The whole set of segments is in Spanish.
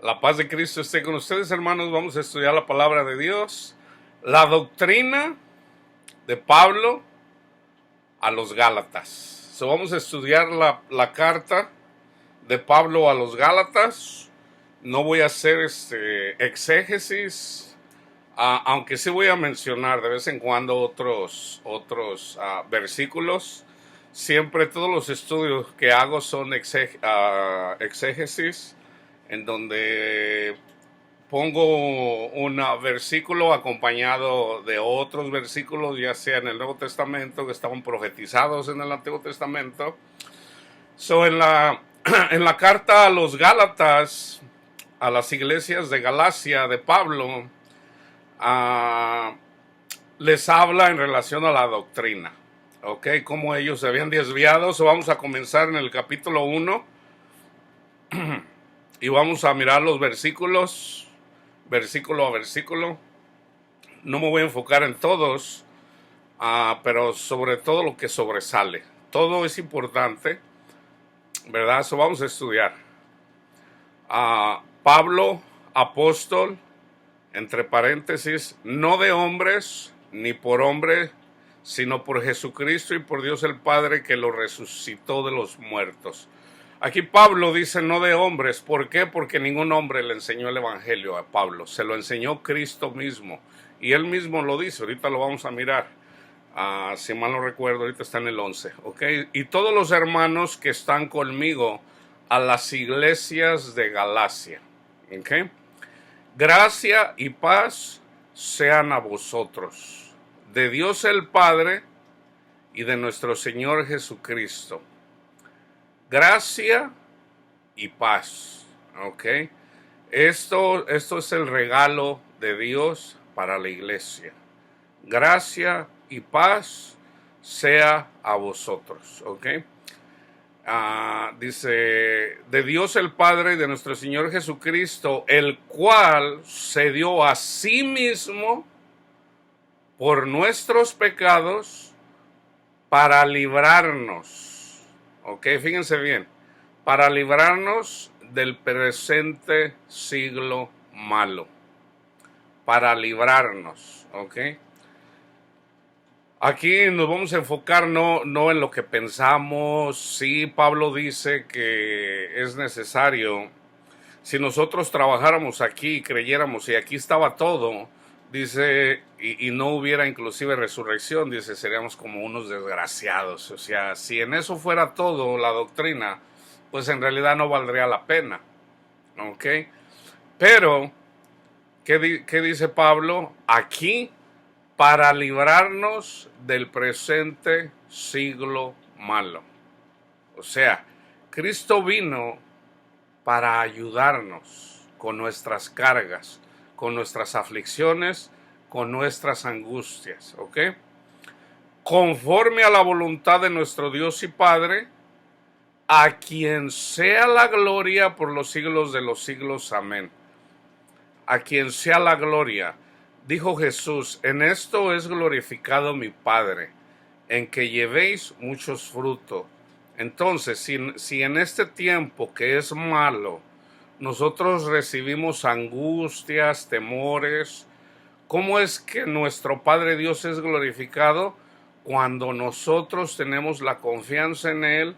La paz de Cristo esté con ustedes, hermanos. Vamos a estudiar la palabra de Dios. La doctrina de Pablo a los Gálatas. Vamos a estudiar la carta de Pablo a los Gálatas. No voy a hacer exégesis, aunque sí voy a mencionar de vez en cuando otros versículos. Siempre todos los estudios que hago son exégesis, en donde pongo un versículo acompañado de otros versículos, ya sea en el Nuevo Testamento, que estaban profetizados en el Antiguo Testamento. En la carta a los Gálatas, a las iglesias de Galacia de Pablo, les habla en relación a la doctrina. ¿Ok? Cómo ellos se habían desviado. Vamos a comenzar en el capítulo 1 y vamos a mirar los versículos, versículo a versículo. No me voy a enfocar en todos, pero sobre todo lo que sobresale. Todo es importante, ¿verdad? Vamos a estudiar. Pablo, apóstol, entre paréntesis, no de hombres ni por hombre, sino por Jesucristo y por Dios el Padre, que lo resucitó de los muertos. Aquí Pablo dice no de hombres. ¿Por qué? Porque ningún hombre le enseñó el evangelio a Pablo. Se lo enseñó Cristo mismo. Y él mismo lo dice. Ahorita lo vamos a mirar. Si mal no recuerdo, ahorita está en el 11. ¿Ok? Y todos los hermanos que están conmigo a las iglesias de Galacia. ¿Ok? Gracia y paz sean a vosotros, de Dios el Padre y de nuestro Señor Jesucristo. Gracia y paz. ¿Ok? Esto es el regalo de Dios para la iglesia. Gracia y paz sea a vosotros. ¿Ok? Dice, de Dios el Padre y de nuestro Señor Jesucristo, el cual se dio a sí mismo por nuestros pecados para librarnos. Ok, fíjense bien, para librarnos del presente siglo malo. Para librarnos, ok. Aquí nos vamos a enfocar no en lo que pensamos. Sí, Pablo dice que es necesario, si nosotros trabajáramos aquí y creyéramos y aquí estaba todo, dice, y no hubiera inclusive resurrección, dice, seríamos como unos desgraciados. O sea, si en eso fuera todo la doctrina, pues en realidad no valdría la pena. ¿Ok? Pero, ¿qué dice Pablo? Aquí, para librarnos del presente siglo malo. O sea, Cristo vino para ayudarnos con nuestras cargas, con nuestras aflicciones, con nuestras angustias, ¿ok? Conforme a la voluntad de nuestro Dios y Padre, a quien sea la gloria por los siglos de los siglos. Amén. A quien sea la gloria. Dijo Jesús, en esto es glorificado mi Padre, en que llevéis muchos frutos. Entonces, si en este tiempo que es malo, nosotros recibimos angustias, temores, ¿cómo es que nuestro Padre Dios es glorificado? Cuando nosotros tenemos la confianza en Él,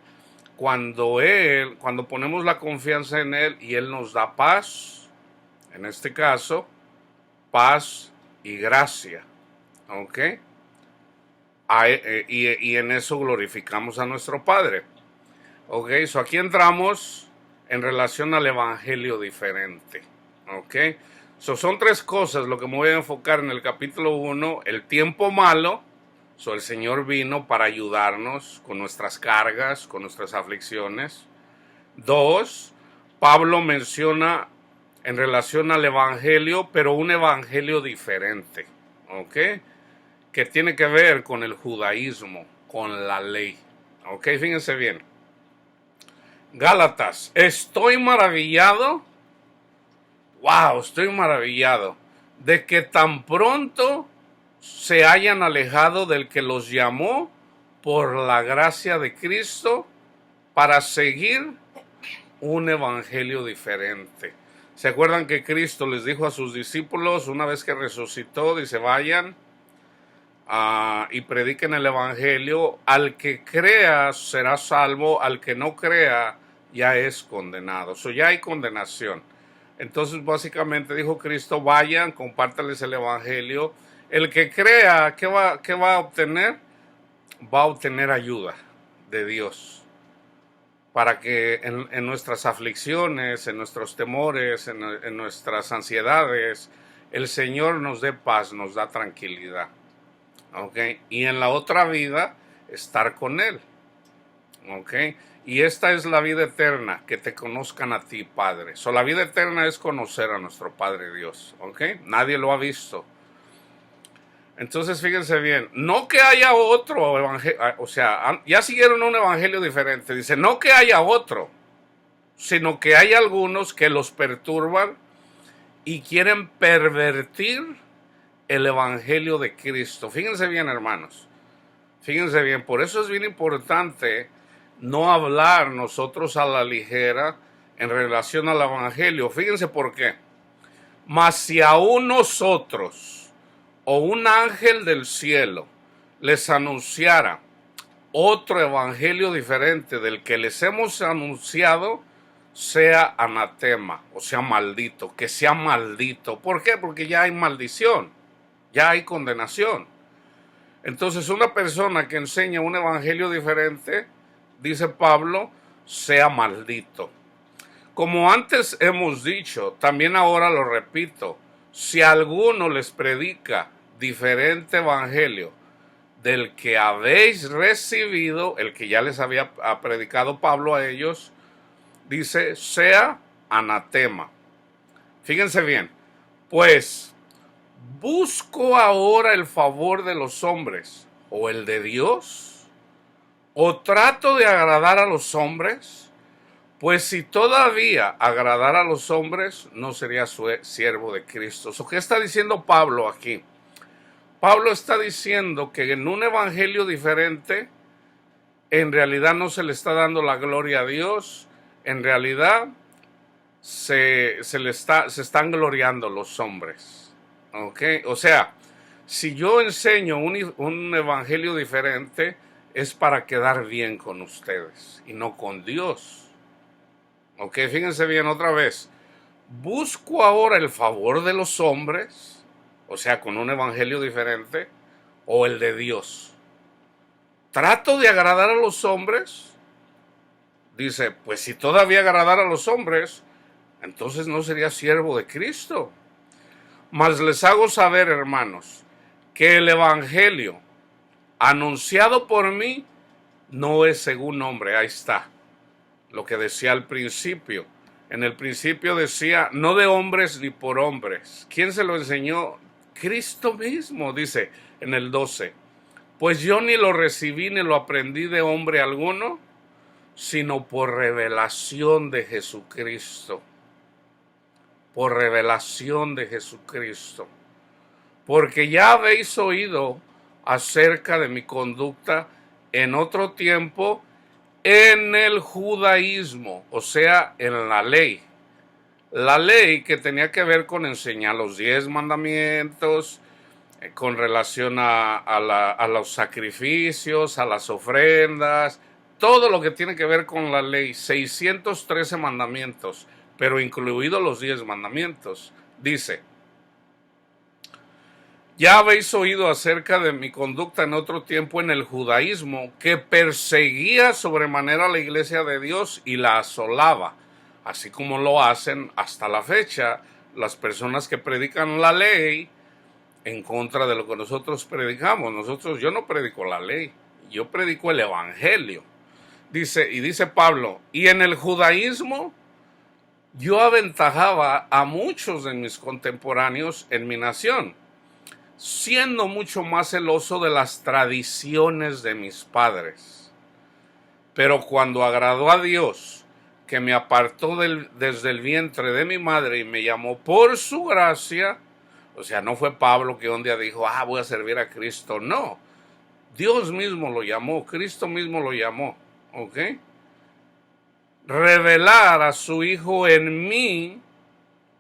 cuando ponemos la confianza en Él y Él nos da paz, en este caso, paz y gracia, ¿ok? Y en eso glorificamos a nuestro Padre. Ok, aquí entramos en relación al evangelio diferente. Ok, son tres cosas lo que me voy a enfocar en el capítulo 1. El tiempo malo. El Señor vino para ayudarnos con nuestras cargas, con nuestras aflicciones. 2, Pablo menciona en relación al evangelio, pero un evangelio diferente. Ok, que tiene que ver con el judaísmo, con la ley. Ok, fíjense bien. Gálatas, estoy maravillado, estoy maravillado de que tan pronto se hayan alejado del que los llamó por la gracia de Cristo para seguir un evangelio diferente. ¿Se acuerdan que Cristo les dijo a sus discípulos una vez que resucitó? Dice, vayan y prediquen el evangelio. Al que crea será salvo, al que no crea ya es condenado. Ya hay condenación. Entonces básicamente dijo Cristo, vayan, compártales el evangelio. El que crea, ¿qué va a obtener? Va a obtener ayuda de Dios para que en nuestras aflicciones, en nuestros temores, en nuestras ansiedades, el Señor nos dé paz, nos da tranquilidad. ¿Okay? Y en la otra vida, estar con Él. ¿Okay? Y esta es la vida eterna, que te conozcan a ti, Padre. La vida eterna es conocer a nuestro Padre Dios. ¿Okay? Nadie lo ha visto. Entonces, fíjense bien, no que haya otro evangelio, o sea, ya siguieron un evangelio diferente. Dice, no que haya otro, sino que hay algunos que los perturban y quieren pervertir el evangelio de Cristo. Fíjense bien, hermanos, fíjense bien, por eso es bien importante no hablar nosotros a la ligera en relación al evangelio. Fíjense por qué. Mas si aún nosotros o un ángel del cielo les anunciara otro evangelio diferente del que les hemos anunciado, sea anatema, o sea maldito, que sea maldito. ¿Por qué? Porque ya hay maldición, ya hay condenación. Entonces una persona que enseña un evangelio diferente, dice Pablo, sea maldito. Como antes hemos dicho, también ahora lo repito, si alguno les predica diferente evangelio del que habéis recibido, el que ya les había predicado Pablo a ellos, dice, sea anatema. Fíjense bien, pues, ¿busco ahora el favor de los hombres o el de Dios? ¿O trato de agradar a los hombres? Pues si todavía agradara a los hombres, no sería siervo de Cristo. ¿Qué está diciendo Pablo aquí? Pablo está diciendo que en un evangelio diferente, en realidad no se le está dando la gloria a Dios, en realidad se están gloriando los hombres. ¿Okay? O sea, si yo enseño un evangelio diferente, es para quedar bien con ustedes y no con Dios. ¿Ok? Fíjense bien otra vez. ¿Busco ahora el favor de los hombres? O sea, con un evangelio diferente, o el de Dios. ¿Trato de agradar a los hombres? Dice, pues si todavía agradara a los hombres, entonces no sería siervo de Cristo. Mas les hago saber, hermanos, que el evangelio anunciado por mí no es según hombre. Ahí está, lo que decía al principio. En el principio decía, no de hombres ni por hombres. ¿Quién se lo enseñó? Cristo mismo, dice en el 12. Pues yo ni lo recibí ni lo aprendí de hombre alguno, sino por revelación de Jesucristo. Por revelación de Jesucristo. Porque ya habéis oído acerca de mi conducta en otro tiempo en el judaísmo, o sea, en la ley. La ley que tenía que ver con enseñar los 10 mandamientos, con relación a los sacrificios, a las ofrendas, todo lo que tiene que ver con la ley, 613 mandamientos, pero incluidos los 10 mandamientos. Dice, ya habéis oído acerca de mi conducta en otro tiempo en el judaísmo, que perseguía sobremanera a la iglesia de Dios y la asolaba, así como lo hacen hasta la fecha las personas que predican la ley en contra de lo que nosotros predicamos. Yo no predico la ley, yo predico el evangelio. Dice Pablo, y en el judaísmo yo aventajaba a muchos de mis contemporáneos en mi nación, siendo mucho más celoso de las tradiciones de mis padres. Pero cuando agradó a Dios, que me apartó desde el vientre de mi madre y me llamó por su gracia, o sea, no fue Pablo que un día dijo, voy a servir a Cristo. No, Dios mismo lo llamó, Cristo mismo lo llamó, ¿ok? Revelar a su Hijo en mí,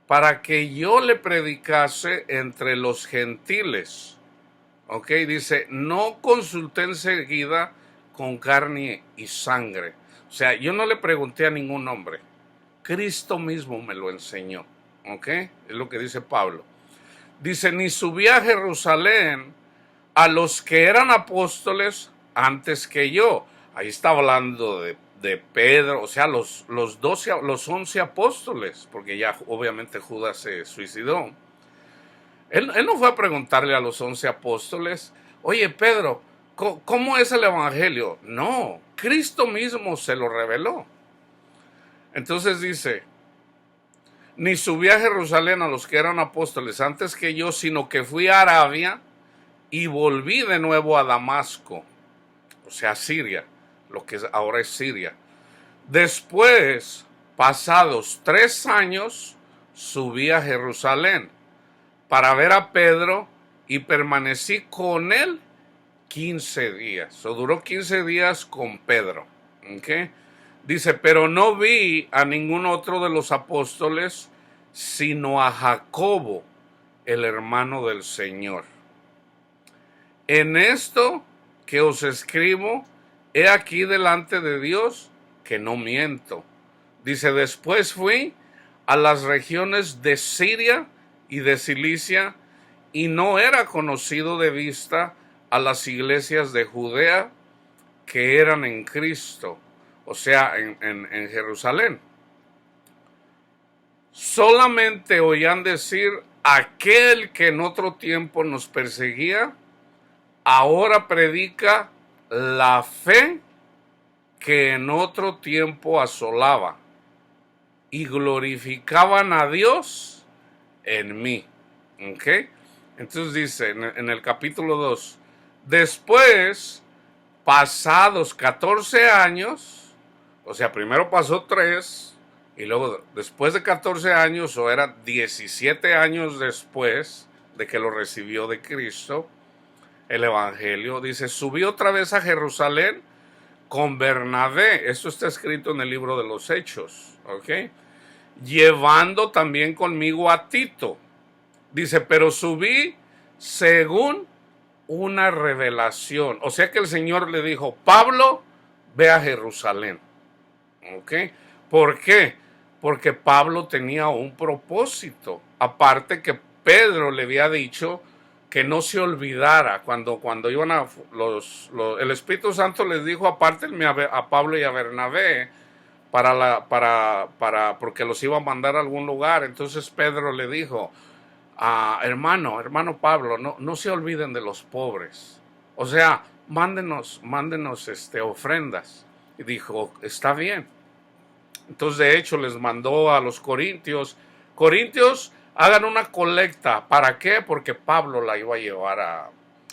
para que yo le predicase entre los gentiles. Ok, dice, no consulté enseguida con carne y sangre. O sea, yo no le pregunté a ningún hombre. Cristo mismo me lo enseñó. Ok, es lo que dice Pablo. Dice, ni subí a Jerusalén a los que eran apóstoles antes que yo. Ahí está hablando de Pedro, o sea, los 11 apóstoles, porque ya obviamente Judas se suicidó. Él no fue a preguntarle a los 11 apóstoles, oye Pedro, ¿cómo es el evangelio? No, Cristo mismo se lo reveló. Entonces dice, ni subí a Jerusalén a los que eran apóstoles antes que yo, sino que fui a Arabia y volví de nuevo a Damasco, o sea, Siria, lo que ahora es Siria. Después, pasados 3 años, subí a Jerusalén para ver a Pedro y permanecí con él 15 días. O duró 15 días con Pedro. ¿Okay? Dice, pero no vi a ningún otro de los apóstoles, sino a Jacobo, el hermano del Señor. En esto que os escribo, he aquí delante de Dios que no miento. Dice, después fui a las regiones de Siria y de Cilicia, y no era conocido de vista a las iglesias de Judea que eran en Cristo, o sea, en Jerusalén. Solamente oían decir, aquel que en otro tiempo nos perseguía, ahora predica la fe que en otro tiempo asolaba, y glorificaban a Dios en mí. ¿Okay? Entonces dice en el capítulo 2, después, pasados 14 años, o sea, primero pasó 3, y luego después de 14 años, o era 17 años después de que lo recibió de Cristo, el evangelio, dice, subí otra vez a Jerusalén con Bernabé. Esto está escrito en el libro de los Hechos, ¿ok? Llevando también conmigo a Tito. Dice, pero subí según una revelación. O sea que el Señor le dijo, Pablo, ve a Jerusalén. ¿Ok? ¿Por qué? Porque Pablo tenía un propósito. Aparte que Pedro le había dicho que no se olvidara cuando iban a el Espíritu Santo les dijo, apártenme a Pablo y a Bernabé porque los iba a mandar a algún lugar. Entonces Pedro le dijo, hermano Pablo, no se olviden de los pobres. O sea, mándenos ofrendas. Y dijo, está bien. Entonces, de hecho, les mandó a los corintios, hagan una colecta. ¿Para qué? Porque Pablo la iba a llevar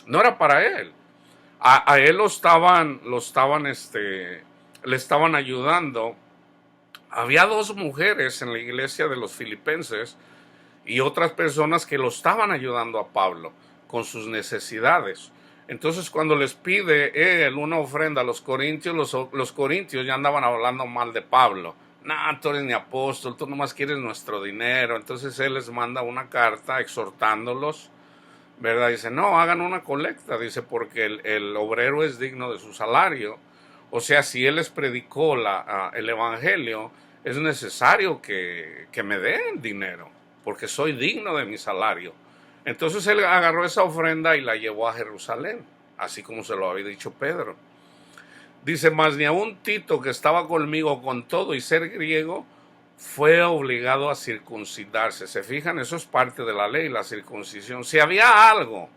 no era para él. A él le estaban ayudando. Había 2 mujeres en la iglesia de los filipenses y otras personas que lo estaban ayudando a Pablo con sus necesidades. Entonces, cuando les pide él una ofrenda a los corintios, los corintios ya andaban hablando mal de Pablo. No, tú eres ni apóstol, tú nomás quieres nuestro dinero. Entonces él les manda una carta exhortándolos, ¿verdad? Dice, no, hagan una colecta, dice, porque el obrero es digno de su salario. O sea, si él les predicó el evangelio, es necesario que me den dinero, porque soy digno de mi salario. Entonces él agarró esa ofrenda y la llevó a Jerusalén, así como se lo había dicho Pedro. Dice, mas ni aun Tito, que estaba conmigo con todo y ser griego, fue obligado a circuncidarse. ¿Se fijan? Eso es parte de la ley, la circuncisión. Si había algo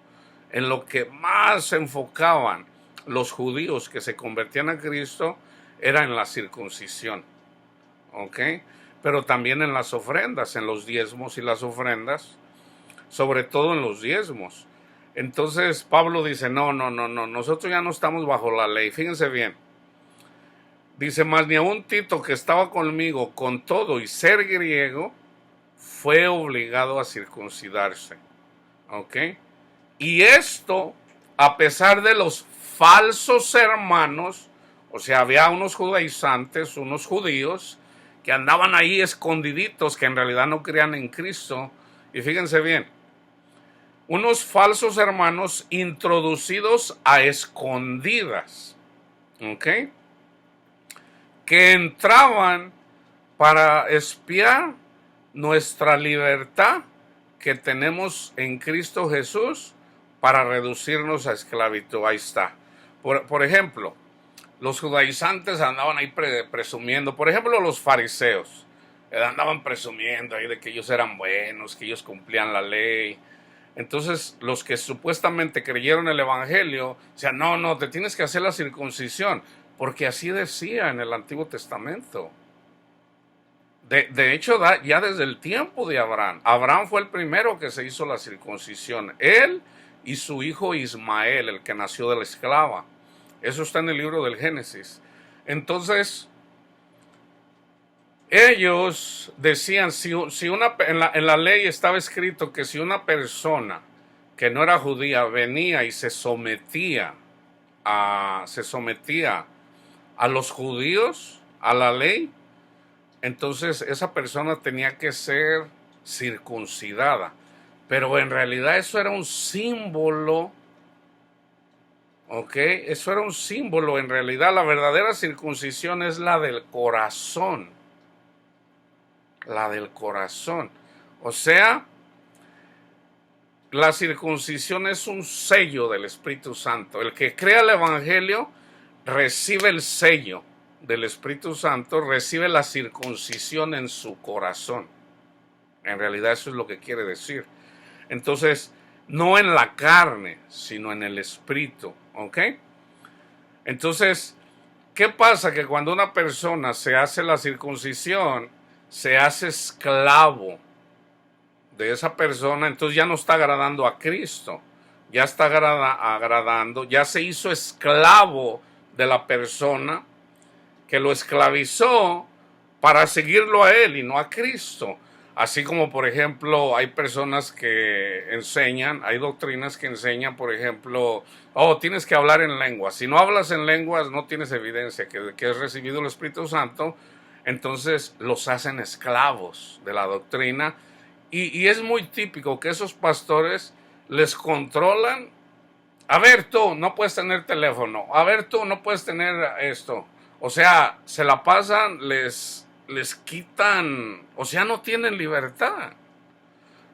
en lo que más se enfocaban los judíos que se convertían a Cristo, era en la circuncisión. ¿Ok? Pero también en las ofrendas, en los diezmos y las ofrendas, sobre todo en los diezmos. Entonces Pablo dice, no, nosotros ya no estamos bajo la ley. Fíjense bien. Dice, mas ni aun Tito, que estaba conmigo con todo y ser griego, fue obligado a circuncidarse. ¿Ok? Y esto, a pesar de los falsos hermanos, o sea, había unos judaizantes, unos judíos, que andaban ahí escondiditos, que en realidad no creían en Cristo. Y fíjense bien, unos falsos hermanos introducidos a escondidas, ¿ok? Que entraban para espiar nuestra libertad que tenemos en Cristo Jesús para reducirnos a esclavitud. Ahí está. Por ejemplo, los judaizantes andaban ahí presumiendo, por ejemplo, los fariseos andaban presumiendo ahí de que ellos eran buenos, que ellos cumplían la ley. Entonces, los que supuestamente creyeron el evangelio, decían, no, te tienes que hacer la circuncisión, porque así decía en el Antiguo Testamento. De hecho, ya desde el tiempo de Abraham. Abraham fue el primero que se hizo la circuncisión. Él y su hijo Ismael, el que nació de la esclava. Eso está en el libro del Génesis. Entonces, ellos decían, en la ley estaba escrito que si una persona que no era judía venía y se sometía a los judíos, a la ley, entonces esa persona tenía que ser circuncidada. Pero en realidad eso era un símbolo, ¿ok? Eso era un símbolo. En realidad la verdadera circuncisión es la del corazón. La del corazón. O sea, la circuncisión es un sello del Espíritu Santo. El que crea el Evangelio recibe el sello del Espíritu Santo, recibe la circuncisión en su corazón. En realidad eso es lo que quiere decir. Entonces, no en la carne, sino en el Espíritu, ¿ok? Entonces, ¿qué pasa? Que cuando una persona se hace la circuncisión, se hace esclavo de esa persona, entonces ya no está agradando a Cristo, ya está agradando, ya se hizo esclavo de la persona que lo esclavizó para seguirlo a él y no a Cristo. Así como, por ejemplo, hay personas que enseñan, hay doctrinas que enseñan, por ejemplo, tienes que hablar en lenguas. Si no hablas en lenguas, no tienes evidencia que has recibido el Espíritu Santo. Entonces los hacen esclavos de la doctrina. Y es muy típico que esos pastores les controlan. A ver, tú no puedes tener teléfono. A ver, tú no puedes tener esto. O sea, se la pasan, les quitan, o sea, no tienen libertad.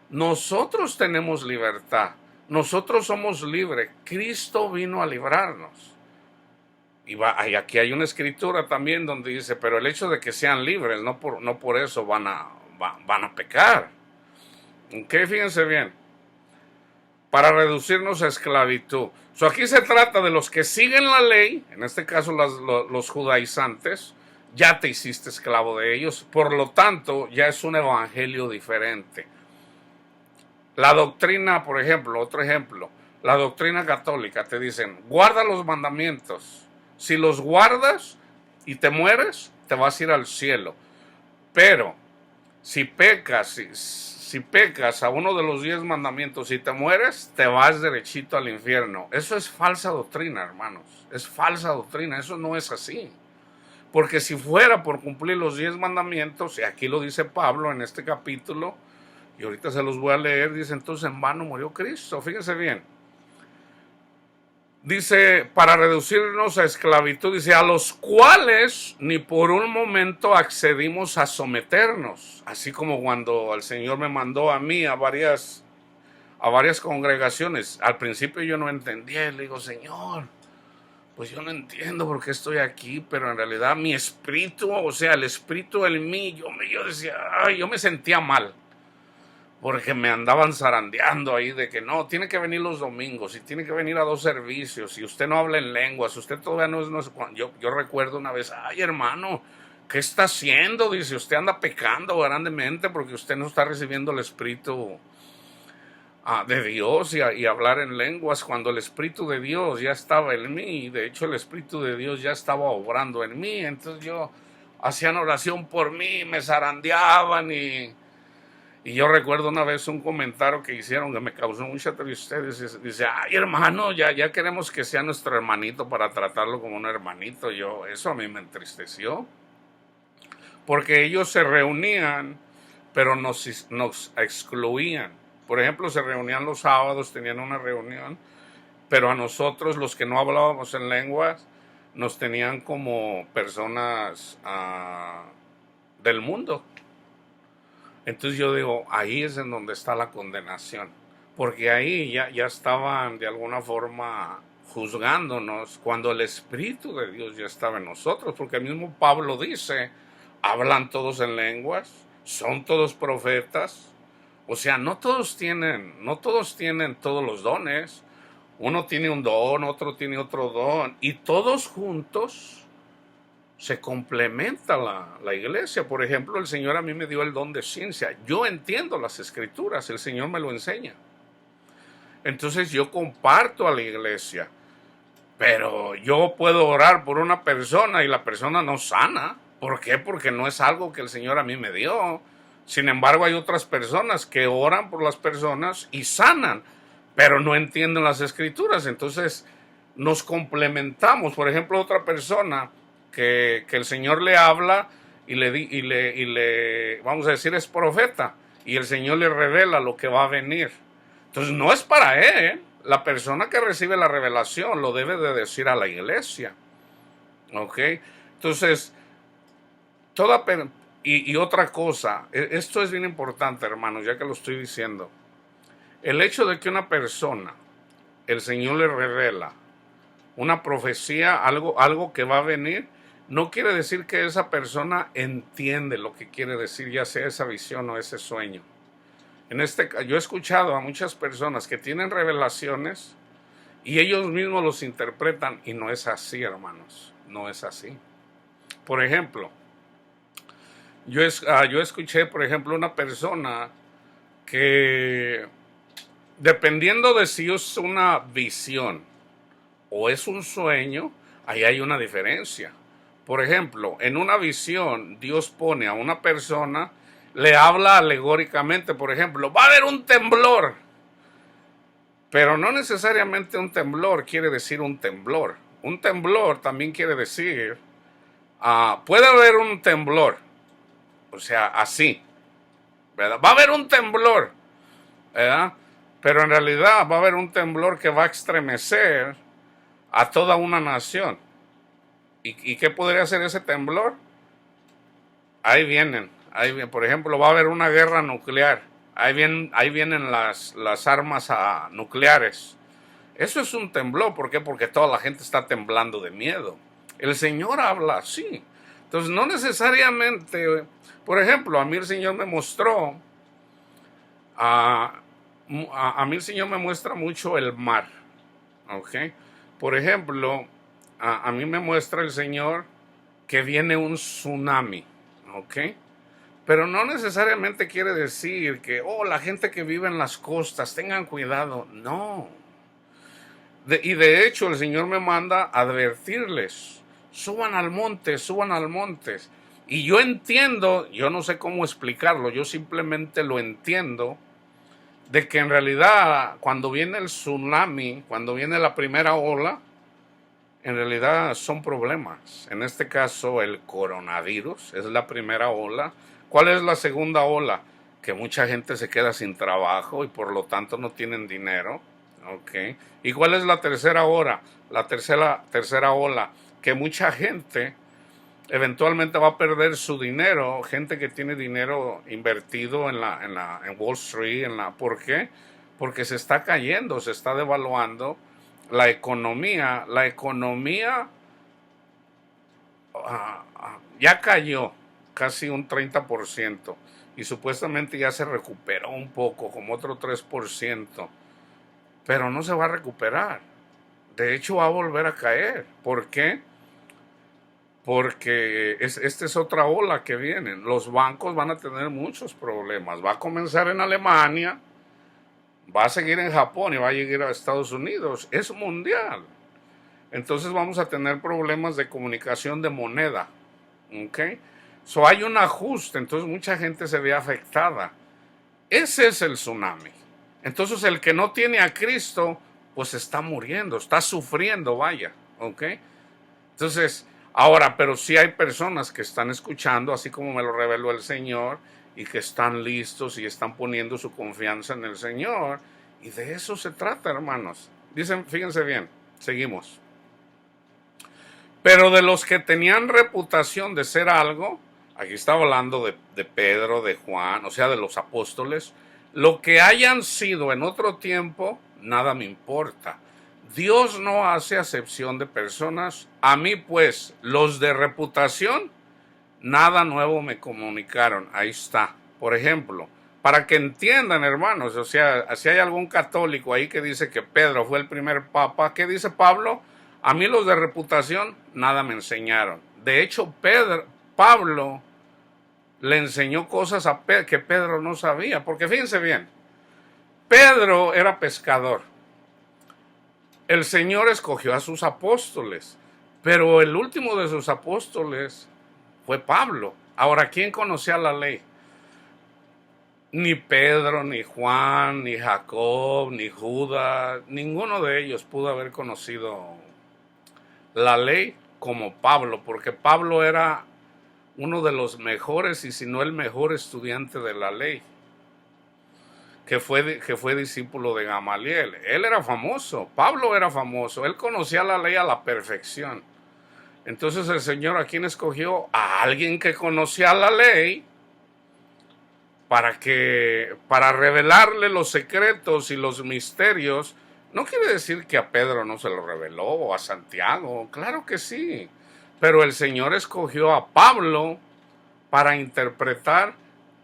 Nosotros tenemos libertad. Nosotros somos libres. Cristo vino a librarnos. Y aquí hay una escritura también donde dice, pero el hecho de que sean libres, no por eso van a pecar. ¿Ok? Fíjense bien. Para reducirnos a esclavitud. Aquí se trata de los que siguen la ley, en este caso los judaizantes, ya te hiciste esclavo de ellos, por lo tanto ya es un evangelio diferente. La doctrina, por ejemplo, otro ejemplo, la doctrina católica te dicen, guarda los mandamientos, si los guardas y te mueres, te vas a ir al cielo, pero si pecas a uno de los 10 mandamientos y te mueres, te vas derechito al infierno. Eso es falsa doctrina, hermanos. Es falsa doctrina. Eso no es así. Porque si fuera por cumplir los 10 mandamientos, y aquí lo dice Pablo en este capítulo, y ahorita se los voy a leer, dice, entonces en vano murió Cristo. Fíjense bien. Dice, para reducirnos a esclavitud, dice, a los cuales ni por un momento accedimos a someternos. Así como cuando el Señor me mandó a mí a varias congregaciones. Al principio yo no entendía, le digo, Señor, pues yo no entiendo por qué estoy aquí, pero en realidad mi espíritu, o sea, el espíritu en mí, yo decía, yo me sentía mal. Porque me andaban zarandeando ahí de que no, tiene que venir los domingos y tiene que venir a 2 servicios y usted no habla en lenguas, usted todavía no es yo recuerdo una vez, hermano, ¿qué está haciendo? Dice, usted anda pecando grandemente porque usted no está recibiendo el Espíritu de Dios y hablar en lenguas cuando el Espíritu de Dios ya estaba en mí, y de hecho el Espíritu de Dios ya estaba obrando en mí. Entonces yo hacían oración por mí, me zarandeaban y yo recuerdo una vez un comentario que hicieron que me causó mucha tristeza. Dice, hermano, ya queremos que sea nuestro hermanito para tratarlo como un hermanito. Eso a mí me entristeció. porque ellos se reunían, pero nos excluían. Por ejemplo, se reunían los sábados, tenían una reunión, pero a nosotros, los que no hablábamos en lenguas, nos tenían como personas del mundo. Entonces yo digo, ahí es en donde está la condenación, porque ahí ya estaban de alguna forma juzgándonos cuando el Espíritu de Dios ya estaba en nosotros, porque el mismo Pablo dice, hablan todos en lenguas, son todos profetas, o sea, no todos tienen todos los dones, uno tiene un don, otro tiene otro don, y todos juntos se complementa la iglesia. Por ejemplo, el Señor a mí me dio el don de ciencia. Yo entiendo las escrituras, el Señor me lo enseña. Entonces yo comparto a la iglesia, pero yo puedo orar por una persona y la persona no sana. ¿Por qué? Porque no es algo que el Señor a mí me dio. Sin embargo, hay otras personas que oran por las personas y sanan, pero no entienden las escrituras. Entonces nos complementamos. Por ejemplo, otra persona que el Señor le habla y le, vamos a decir, es profeta, y el Señor le revela lo que va a venir. Entonces no es para él. La persona que recibe la revelación lo debe de decir a la iglesia. ¿Ok? Entonces, y otra cosa, esto es bien importante, hermanos, ya que lo estoy diciendo. El hecho de que una persona, el Señor le revela una profecía, algo que va a venir, no quiere decir que esa persona entiende lo que quiere decir, ya sea esa visión o ese sueño. Yo he escuchado a muchas personas que tienen revelaciones y ellos mismos los interpretan, y no es así, hermanos, no es así. Por ejemplo, yo escuché, por ejemplo, una persona que, dependiendo de si es una visión o es un sueño, ahí hay una diferencia. Por ejemplo, en una visión, Dios pone a una persona, le habla alegóricamente, por ejemplo, va a haber un temblor, pero no necesariamente un temblor quiere decir un temblor. Un temblor también quiere decir, puede haber un temblor, o sea, así, ¿verdad? Va a haber un temblor, ¿verdad? Pero en realidad va a haber un temblor que va a estremecer a toda una nación. ¿Y qué podría hacer ese temblor? Ahí vienen. Por ejemplo, va a haber una guerra nuclear. Ahí vienen las armas nucleares. Eso es un temblor. ¿Por qué? Porque toda la gente está temblando de miedo. El Señor habla así. Entonces, no necesariamente, por ejemplo, a mí el Señor me mostró, a mí el Señor me muestra mucho el mar. ¿Ok? Por ejemplo, a mí me muestra el Señor que viene un tsunami, ¿ok? Pero no necesariamente quiere decir que, la gente que vive en las costas, tengan cuidado. No. Y de hecho el Señor me manda a advertirles, suban al monte, suban al monte. Y yo entiendo, yo no sé cómo explicarlo, yo simplemente lo entiendo, de que en realidad cuando viene el tsunami, cuando viene la primera ola, en realidad son problemas. En este caso el coronavirus es la primera ola. ¿Cuál es la segunda ola? Que mucha gente se queda sin trabajo y por lo tanto no tienen dinero. ¿Okay? ¿Y cuál es la tercera ola? La tercera ola, que mucha gente eventualmente va a perder su dinero, gente que tiene dinero invertido en Wall Street, ¿por qué? Porque se está cayendo, se está devaluando la economía. La economía ya cayó casi un 30% y supuestamente ya se recuperó un poco, como otro 3%, pero no se va a recuperar. De hecho, va a volver a caer. ¿Por qué? Porque esta es otra ola que viene. Los bancos van a tener muchos problemas. Va a comenzar en Alemania, va a seguir en Japón y va a llegar a Estados Unidos. Es mundial. Entonces vamos a tener problemas de comunicación de moneda. ¿Ok? So hay un ajuste, entonces mucha gente se ve afectada. Ese es el tsunami. Entonces el que no tiene a Cristo, pues está muriendo, está sufriendo, vaya. ¿Ok? Entonces Ahora, pero sí hay personas que están escuchando, así como me lo reveló el Señor, y que están listos y están poniendo su confianza en el Señor. Y de eso se trata, hermanos. Dicen, fíjense bien, seguimos. Pero de los que tenían reputación de ser algo, aquí estaba hablando de Pedro, de Juan, o sea, de los apóstoles, lo que hayan sido en otro tiempo, nada me importa. Dios no hace acepción de personas. A mí, pues, los de reputación, nada nuevo me comunicaron. Ahí está. Por ejemplo, para que entiendan, hermanos, o sea, si hay algún católico ahí que dice que Pedro fue el primer papa, ¿qué dice Pablo? A mí los de reputación nada me enseñaron. De hecho, Pablo le enseñó cosas a Pedro que Pedro no sabía. Porque fíjense bien, Pedro era pescador. El Señor escogió a sus apóstoles, pero el último de sus apóstoles fue Pablo. Ahora, ¿quién conocía la ley? Ni Pedro, ni Juan, ni Jacob, ni Judas, ninguno de ellos pudo haber conocido la ley como Pablo, porque Pablo era uno de los mejores, y si no el mejor estudiante de la ley, que fue discípulo de Gamaliel. Él era famoso, Pablo era famoso, él conocía la ley a la perfección. Entonces el Señor, ¿a quién escogió? A alguien que conocía la ley, para revelarle los secretos y los misterios. No quiere decir que a Pedro no se lo reveló, o a Santiago, claro que sí, pero el Señor escogió a Pablo para interpretar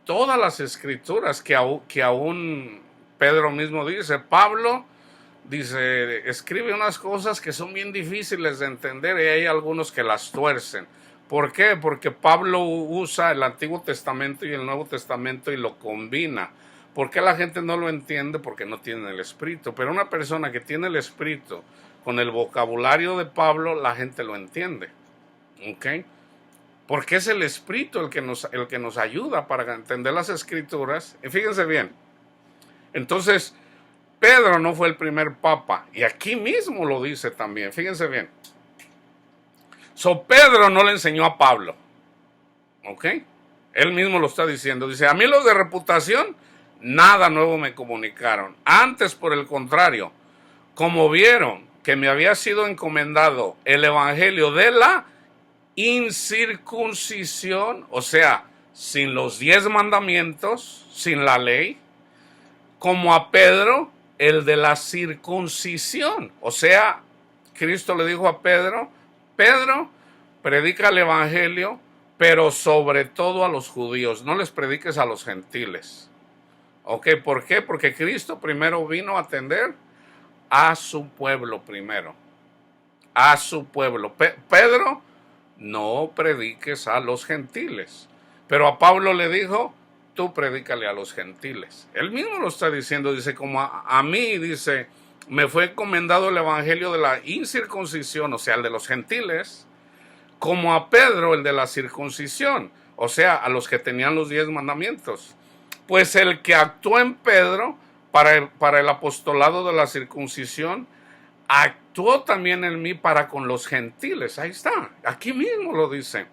todas las escrituras que aún Pedro mismo dice. Pablo dice, escribe unas cosas que son bien difíciles de entender, y hay algunos que las tuercen. ¿Por qué? Porque Pablo usa el Antiguo Testamento y el Nuevo Testamento y lo combina. ¿Por qué la gente no lo entiende? Porque no tiene el Espíritu. Pero una persona que tiene el Espíritu con el vocabulario de Pablo, la gente lo entiende. ¿Ok? Porque es el Espíritu el que nos ayuda para entender las Escrituras. Y fíjense bien. Entonces, Pedro no fue el primer papa. Y aquí mismo lo dice también. Fíjense bien. Pedro no le enseñó a Pablo. ¿Ok? Él mismo lo está diciendo. Dice, a mí los de reputación, nada nuevo me comunicaron. Antes, por el contrario, como vieron que me había sido encomendado el evangelio de la incircuncisión, o sea, sin los 10 mandamientos, sin la ley, como a Pedro, el de la circuncisión. O sea, Cristo le dijo a Pedro, Pedro, predica el evangelio, pero sobre todo a los judíos, no les prediques a los gentiles. ¿Ok? ¿Por qué? Porque Cristo primero vino a atender a su pueblo primero. A su pueblo. Pedro, no prediques a los gentiles. Pero a Pablo le dijo, tú predícale a los gentiles. Él mismo lo está diciendo, dice, como a mí, dice, me fue encomendado el evangelio de la incircuncisión, o sea, el de los gentiles, como a Pedro el de la circuncisión, o sea, a los que tenían los 10 mandamientos. Pues el que actuó en Pedro para el apostolado de la circuncisión, actuó también en mí para con los gentiles. Ahí está, aquí mismo lo dice.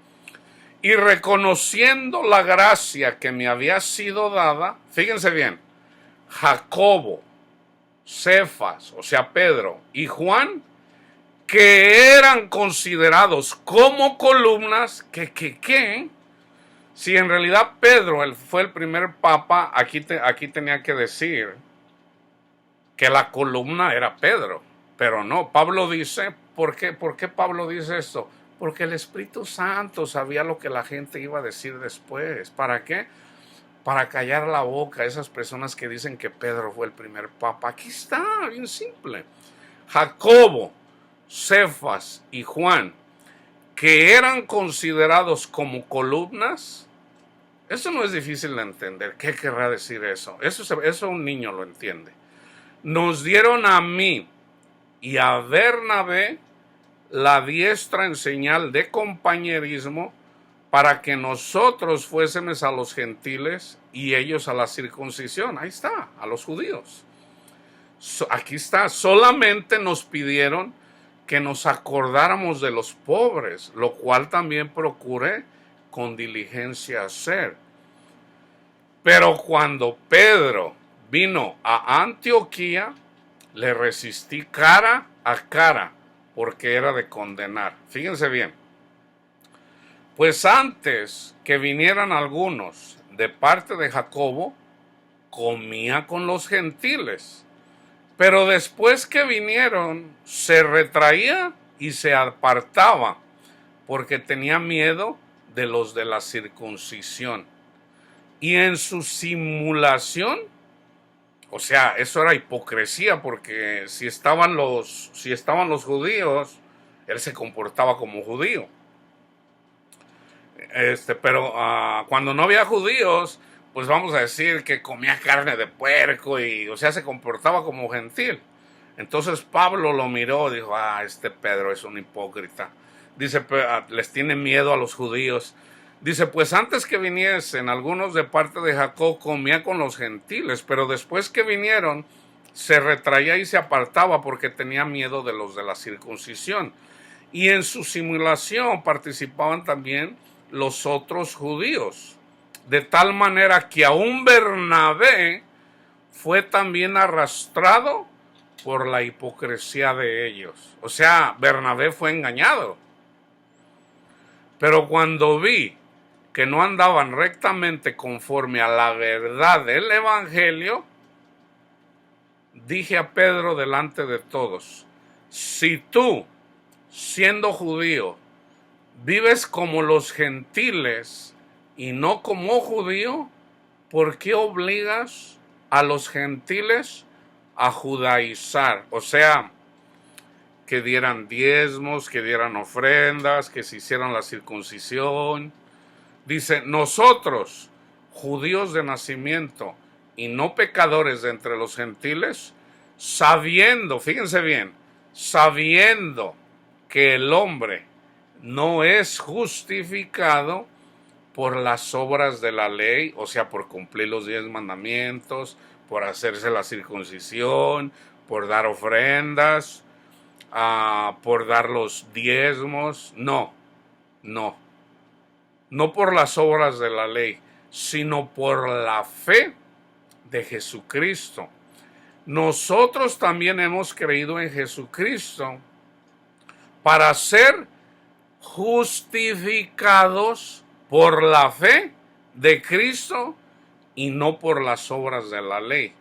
Y reconociendo la gracia que me había sido dada, fíjense bien, Jacobo, Cefas, o sea Pedro, y Juan, que eran considerados como columnas, si en realidad Pedro fue el primer papa, aquí tenía que decir que la columna era Pedro, pero no, Pablo dice, ¿por qué Pablo dice esto? Porque el Espíritu Santo sabía lo que la gente iba a decir después. ¿Para qué? Para callar la boca a esas personas que dicen que Pedro fue el primer papa. Aquí está, bien simple. Jacobo, Cefas y Juan, que eran considerados como columnas, eso no es difícil de entender. ¿Qué querrá decir eso? Eso un niño lo entiende. Nos dieron a mí y a Bernabé la diestra en señal de compañerismo para que nosotros fuésemos a los gentiles y ellos a la circuncisión. Ahí está, a los judíos. Aquí está, solamente nos pidieron que nos acordáramos de los pobres, lo cual también procuré con diligencia hacer. Pero cuando Pedro vino a Antioquía, le resistí cara a cara, porque era de condenar. Fíjense bien. Pues antes que vinieran algunos de parte de Jacobo, comía con los gentiles. Pero después que vinieron, se retraía y se apartaba, porque tenía miedo de los de la circuncisión. Y en su simulación, o sea, eso era hipocresía, porque si estaban los judíos, él se comportaba como judío. Pero cuando no había judíos, pues vamos a decir que comía carne de puerco y, o sea, se comportaba como gentil. Entonces Pablo lo miró y dijo, este Pedro es un hipócrita. Dice, les tiene miedo a los judíos. Dice, pues antes que viniesen algunos de parte de Jacob, comía con los gentiles, pero después que vinieron, se retraía y se apartaba porque tenía miedo de los de la circuncisión. Y en su simulación participaban también los otros judíos, de tal manera que aún Bernabé fue también arrastrado por la hipocresía de ellos. O sea, Bernabé fue engañado. Pero cuando vi que no andaban rectamente conforme a la verdad del evangelio, dije a Pedro delante de todos, si tú, siendo judío, vives como los gentiles y no como judío, ¿por qué obligas a los gentiles a judaizar? O sea, que dieran diezmos, que dieran ofrendas, que se hicieran la circuncisión. Dice, nosotros, judíos de nacimiento y no pecadores de entre los gentiles, sabiendo, fíjense bien, sabiendo que el hombre no es justificado por las obras de la ley, o sea, por cumplir los 10 mandamientos, por hacerse la circuncisión, por dar ofrendas, por dar los diezmos. No por las obras de la ley, sino por la fe de Jesucristo. Nosotros también hemos creído en Jesucristo para ser justificados por la fe de Cristo y no por las obras de la ley.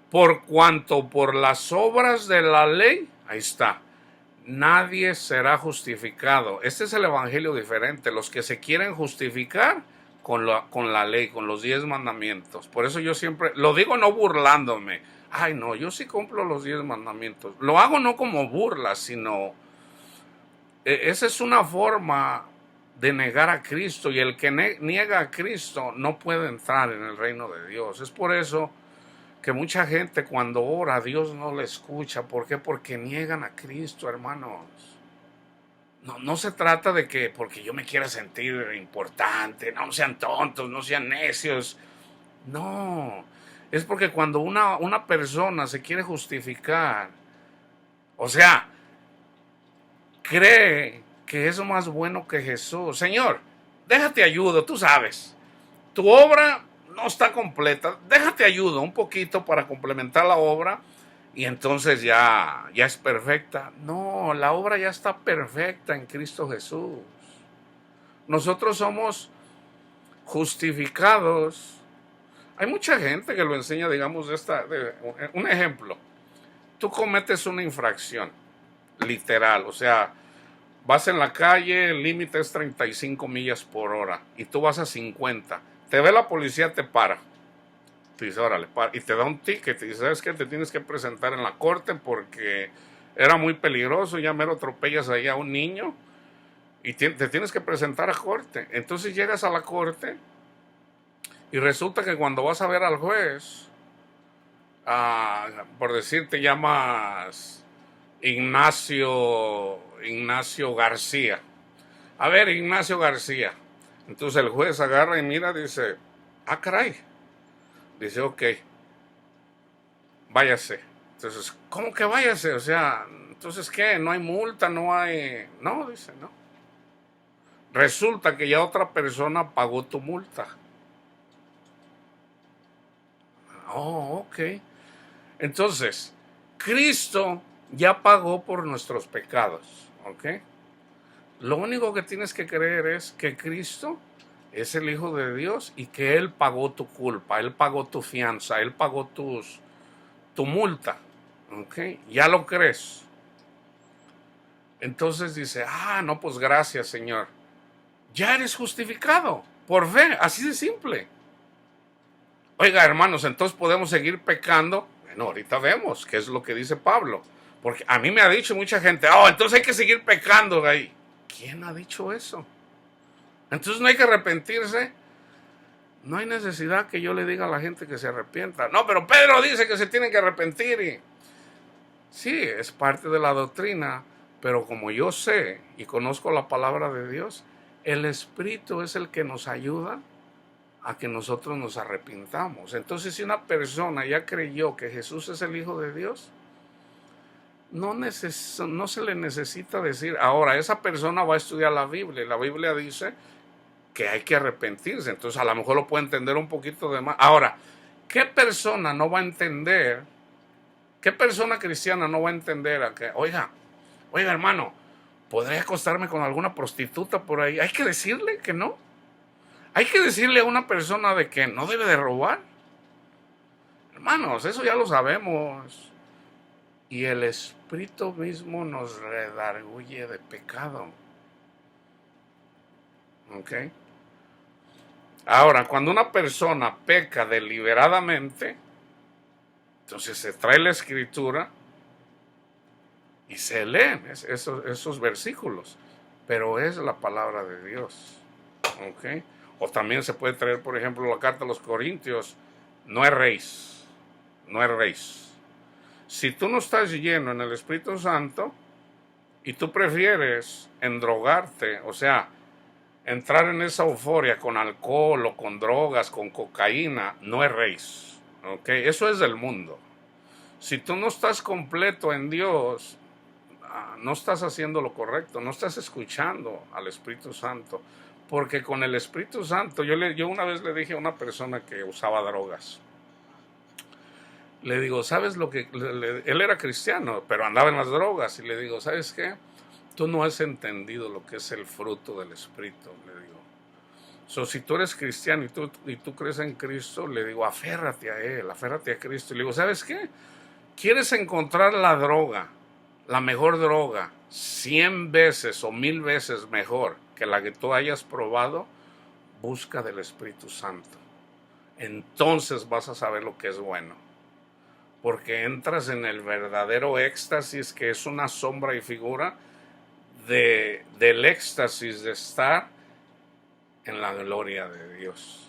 Por cuanto por las obras de la ley, ahí está, nadie será justificado. Este es el evangelio diferente. Los que se quieren justificar con la ley, con los 10 mandamientos. Por eso yo siempre, lo digo no burlándome. Ay, no, yo sí cumplo los 10 mandamientos. Lo hago no como burla, sino esa es una forma de negar a Cristo, y el que niega a Cristo no puede entrar en el reino de Dios. Es por eso que mucha gente cuando ora, Dios no le escucha. ¿Por qué? Porque niegan a Cristo, hermanos. No se trata de que porque yo me quiera sentir importante, no sean tontos, no sean necios. No, es porque cuando una persona se quiere justificar, o sea, cree que es más bueno que Jesús. Señor, déjate ayudo, tú sabes, tu obra no está completa, déjate ayudo un poquito para complementar la obra y entonces ya es perfecta. No, la obra ya está perfecta en Cristo Jesús. Nosotros somos justificados. Hay mucha gente que lo enseña, digamos, un ejemplo. Tú cometes una infracción, literal, o sea, vas en la calle, el límite es 35 millas por hora y tú vas a 50. Te ve la policía, te para. Te dice, órale, para, y te da un ticket. Y dice, ¿sabes qué? Te tienes que presentar en la corte porque era muy peligroso, ya mero atropellas ahí a un niño y te tienes que presentar a corte. Entonces llegas a la corte y resulta que cuando vas a ver al juez, por decir, te llamas Ignacio García. A ver, Ignacio García. Entonces el juez agarra y mira, dice, caray. Dice, ok, váyase. Entonces, ¿cómo que váyase? O sea, Entonces, ¿qué? No hay multa, no hay... No, dice, no. Resulta que ya otra persona pagó tu multa. Oh, ok. Entonces, Cristo ya pagó por nuestros pecados, ¿ok? Lo único que tienes que creer es que Cristo es el Hijo de Dios y que Él pagó tu culpa, Él pagó tu fianza, Él pagó tu multa, ¿ok? Ya lo crees. Entonces dice, no, pues gracias, Señor. Ya eres justificado por fe, así de simple. Oiga, hermanos, entonces podemos seguir pecando. Bueno, ahorita vemos qué es lo que dice Pablo. Porque a mí me ha dicho mucha gente, entonces hay que seguir pecando de ahí. ¿Quién ha dicho eso? Entonces no hay que arrepentirse. No hay necesidad que yo le diga a la gente que se arrepienta. No, pero Pedro dice que se tienen que arrepentir. Sí, es parte de la doctrina, pero como yo sé y conozco la palabra de Dios, el Espíritu es el que nos ayuda a que nosotros nos arrepintamos. Entonces, si una persona ya creyó que Jesús es el Hijo de Dios, no se le necesita decir, ahora esa persona va a estudiar la Biblia, y la Biblia dice que hay que arrepentirse, entonces a lo mejor lo puede entender un poquito de más. Ahora, ¿qué persona no va a entender? ¿Qué persona cristiana no va a entender a que, oiga, hermano, ¿podría acostarme con alguna prostituta por ahí? Hay que decirle que no. Hay que decirle a una persona de que no debe de robar. Hermanos, eso ya lo sabemos. Y el Espíritu mismo nos redarguye de pecado. ¿Ok? Ahora, cuando una persona peca deliberadamente, entonces se trae la Escritura y se leen esos versículos. Pero es la palabra de Dios. ¿Ok? O también se puede traer, por ejemplo, la carta a los Corintios. No erréis. No erréis. Si tú no estás lleno en el Espíritu Santo y tú prefieres endrogarte, o sea, entrar en esa euforia con alcohol o con drogas, con cocaína, no erréis. ¿Ok? Eso es del mundo. Si tú no estás completo en Dios, no estás haciendo lo correcto, no estás escuchando al Espíritu Santo. Porque con el Espíritu Santo, yo una vez le dije a una persona que usaba drogas, le digo, ¿sabes lo que...? Él era cristiano, pero andaba en las drogas. Y le digo, ¿sabes qué? Tú no has entendido lo que es el fruto del Espíritu, le digo. Si tú eres cristiano y tú crees en Cristo, le digo, aférrate a Él, aférrate a Cristo. Y le digo, ¿sabes qué? ¿Quieres encontrar la droga, la mejor droga, 100 veces o 1000 veces mejor que la que tú hayas probado? Busca del Espíritu Santo. Entonces vas a saber lo que es bueno. Porque entras en el verdadero éxtasis, que es una sombra y figura del éxtasis de estar en la gloria de Dios.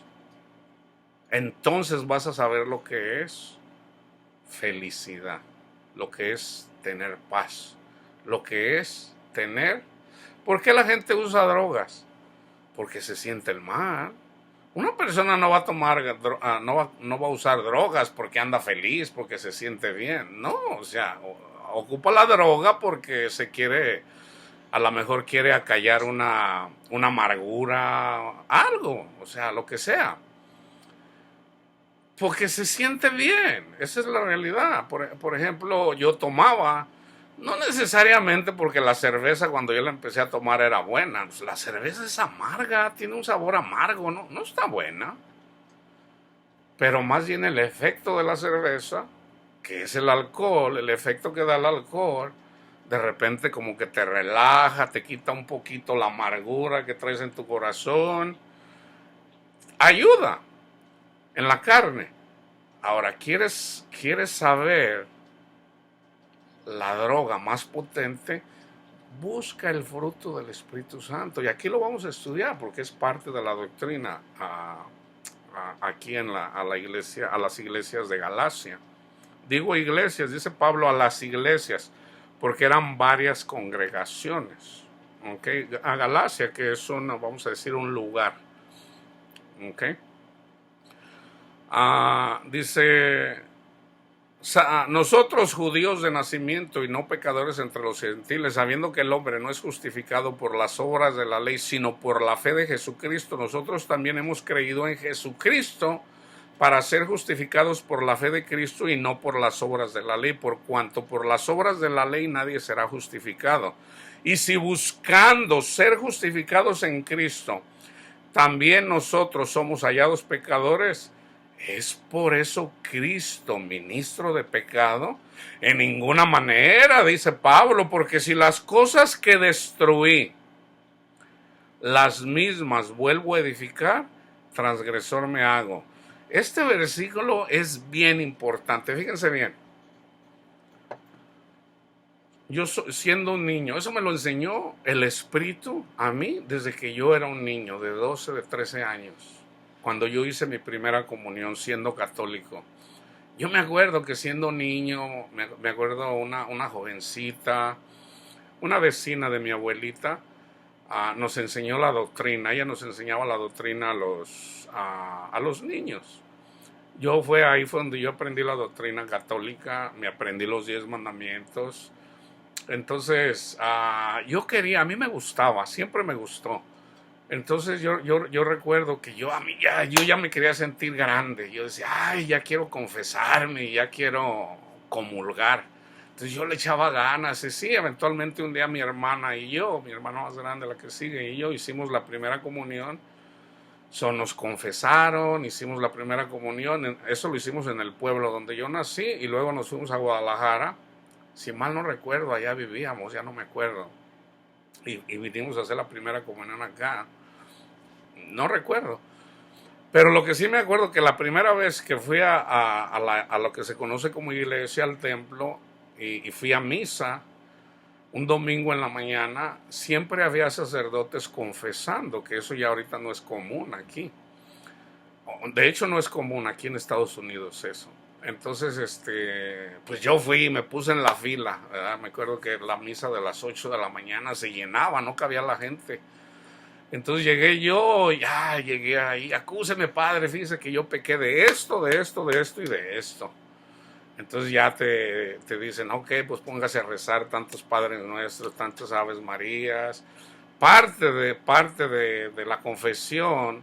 Entonces vas a saber lo que es felicidad, lo que es tener paz, lo que es tener... ¿Por qué la gente usa drogas? Porque se siente mal. Una persona no va a tomar, no va a usar drogas porque anda feliz, porque se siente bien. No, o sea, ocupa la droga porque se quiere, a lo mejor quiere acallar una amargura, algo, o sea, lo que sea. Porque se siente bien, esa es la realidad. Por ejemplo, yo tomaba, no necesariamente porque la cerveza cuando yo la empecé a tomar era buena. Pues la cerveza es amarga, tiene un sabor amargo, no está buena. Pero más bien el efecto de la cerveza, que es el alcohol, el efecto que da el alcohol, de repente como que te relaja, te quita un poquito la amargura que traes en tu corazón. Ayuda en la carne. Ahora, ¿quieres saber la droga más potente? Busca el fruto del Espíritu Santo. Y aquí lo vamos a estudiar porque es parte de la doctrina aquí a las iglesias de Galacia. Digo iglesias, dice Pablo, a las iglesias, porque eran varias congregaciones. ¿Okay? A Galacia, que es vamos a decir, un lugar. ¿Okay? Dice Nosotros judíos de nacimiento y no pecadores entre los gentiles, sabiendo que el hombre no es justificado por las obras de la ley, sino por la fe de Jesucristo, nosotros también hemos creído en Jesucristo para ser justificados por la fe de Cristo y no por las obras de la ley, por cuanto por las obras de la ley nadie será justificado. Y si buscando ser justificados en Cristo, también nosotros somos hallados pecadores, ¿es por eso Cristo ministro de pecado? En ninguna manera, dice Pablo, porque si las cosas que destruí, las mismas vuelvo a edificar, transgresor me hago. Este versículo es bien importante, fíjense bien. Yo siendo un niño, eso me lo enseñó el Espíritu a mí desde que yo era un niño de 12, de 13 años, cuando yo hice mi primera comunión siendo católico. Yo me acuerdo que siendo niño, me acuerdo una jovencita, una vecina de mi abuelita, nos enseñó la doctrina. Ella nos enseñaba la doctrina a los niños. Ahí fue donde yo aprendí la doctrina católica, me aprendí los 10 mandamientos. Entonces, a mí me gustaba, siempre me gustó. Entonces yo recuerdo que yo ya me quería sentir grande. Yo decía, ay, ya quiero confesarme, ya quiero comulgar. Entonces yo le echaba ganas. Y sí, eventualmente un día mi hermana y yo, mi hermana más grande, la que sigue, y yo hicimos la primera comunión. Nos confesaron, hicimos la primera comunión. Eso lo hicimos en el pueblo donde yo nací y luego nos fuimos a Guadalajara. Si mal no recuerdo, allá vivíamos, ya no me acuerdo. Y vinimos a hacer la primera comunión acá. No recuerdo. Pero lo que sí me acuerdo que la primera vez que fui a lo que se conoce como iglesia, al templo, y fui a misa, un domingo en la mañana, siempre había sacerdotes confesando, que eso ya ahorita no es común aquí. De hecho, no es común aquí en Estados Unidos eso. Entonces, pues yo fui y me puse en la fila, ¿verdad? Me acuerdo que la misa de las 8 de la mañana se llenaba, no cabía la gente. Entonces llegué ahí, acúseme padre, fíjese que yo pequé de esto, de esto, de esto y de esto. Entonces ya te dicen, ok, pues póngase a rezar tantos Padres Nuestros, tantas Aves Marías. Parte de la confesión,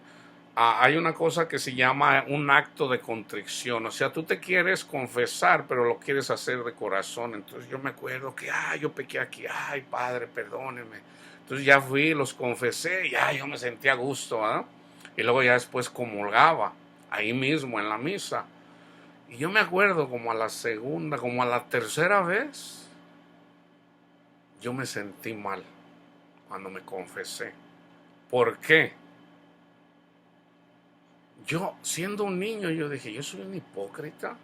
hay una cosa que se llama un acto de contrición. O sea, tú te quieres confesar, pero lo quieres hacer de corazón. Entonces yo me acuerdo que, yo pequé aquí, ay Padre, perdóneme. Entonces ya fui, los confesé, ya yo me sentía a gusto, ¿verdad? Y luego ya después comulgaba, ahí mismo en la misa. Y yo me acuerdo como a la segunda, como a la tercera vez, yo me sentí mal cuando me confesé. ¿Por qué? Yo, siendo un niño, yo dije, yo soy un hipócrita.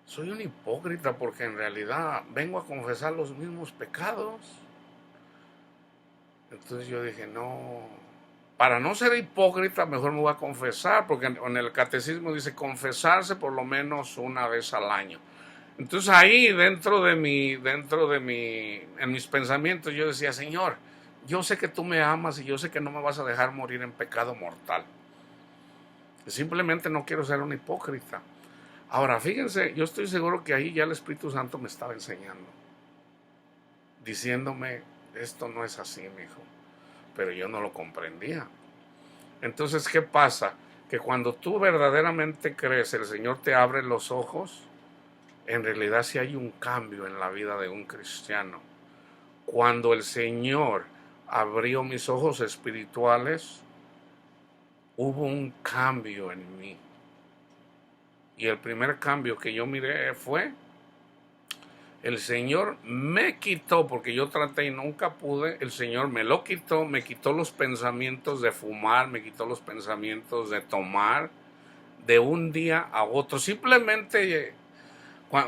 Soy un hipócrita porque en realidad vengo a confesar los mismos pecados. Entonces yo dije, no, para no ser hipócrita, mejor me voy a confesar, porque en el catecismo dice confesarse por lo menos una vez al año. Entonces ahí en mis pensamientos yo decía, Señor, yo sé que tú me amas y yo sé que no me vas a dejar morir en pecado mortal. Simplemente no quiero ser un hipócrita. Ahora, fíjense, yo estoy seguro que ahí ya el Espíritu Santo me estaba enseñando, diciéndome, esto no es así, mijo. Pero yo no lo comprendía. Entonces, ¿qué pasa? Que cuando tú verdaderamente crees, el Señor te abre los ojos, en realidad sí hay un cambio en la vida de un cristiano. Cuando el Señor abrió mis ojos espirituales, hubo un cambio en mí. Y el primer cambio que yo miré fue, el Señor me quitó, porque yo traté y nunca pude, el Señor me lo quitó, me quitó los pensamientos de fumar, me quitó los pensamientos de tomar, de un día a otro. Simplemente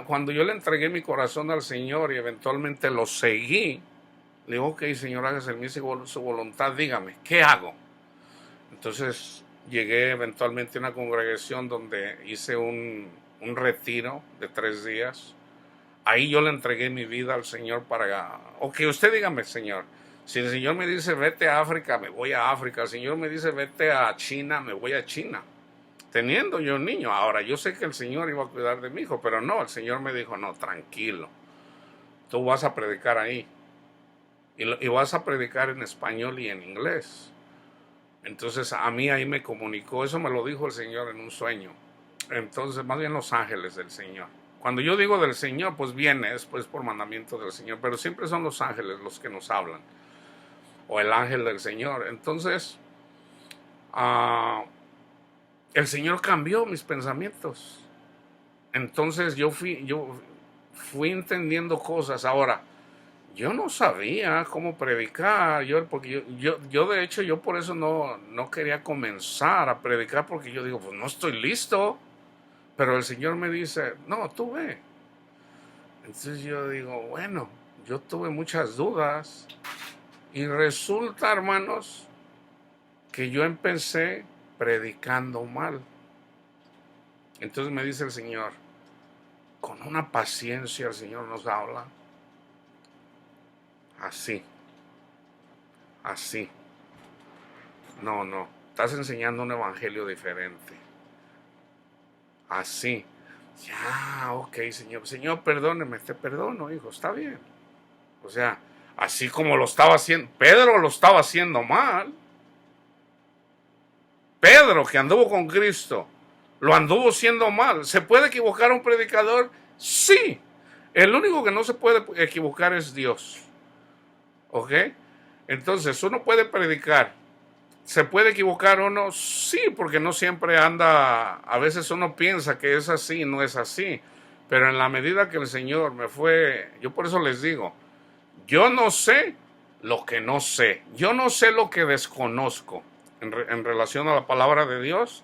cuando yo le entregué mi corazón al Señor y eventualmente lo seguí, le digo, ok, Señor, hágase en mí su voluntad, dígame, ¿qué hago? Entonces llegué eventualmente a una congregación donde hice un retiro de 3 días. Ahí yo le entregué mi vida al Señor ok, usted dígame, Señor, si el Señor me dice vete a África, me voy a África. El Señor me dice vete a China, me voy a China. teniendo yo un niño. Ahora, yo sé que el Señor iba a cuidar de mi hijo, pero no, el Señor me dijo, no, tranquilo, tú vas a predicar ahí. Y vas a predicar en español y en inglés. Entonces a mí ahí me comunicó, eso me lo dijo el Señor en un sueño. Entonces, más bien los ángeles del Señor. Cuando yo digo del Señor, pues viene después por mandamiento del Señor, pero siempre son los ángeles los que nos hablan, o el ángel del Señor. Entonces, el Señor cambió mis pensamientos. Entonces yo fui entendiendo cosas. Ahora, yo no sabía cómo predicar, porque yo de hecho, yo por eso no quería comenzar a predicar, porque yo digo, pues no estoy listo. Pero el Señor me dice, no, tú ve. Entonces yo digo, bueno, yo tuve muchas dudas. Y resulta, hermanos, que yo empecé predicando mal. Entonces me dice el Señor, con una paciencia el Señor nos habla. Así. No, estás enseñando un evangelio diferente. Así. Ya, ok, Señor, perdóneme, te perdono, hijo, está bien. O sea, así como lo estaba haciendo, Pedro lo estaba haciendo mal. Pedro, que anduvo con Cristo, lo anduvo haciendo mal. ¿Se puede equivocar un predicador? Sí. El único que no se puede equivocar es Dios. ¿Ok? Entonces, uno puede predicar. ¿Se puede equivocar uno? Sí, porque no siempre anda, a veces uno piensa que es así, no es así. Pero en la medida que el Señor yo por eso les digo, yo no sé lo que no sé. Yo no sé lo que desconozco en relación a la palabra de Dios,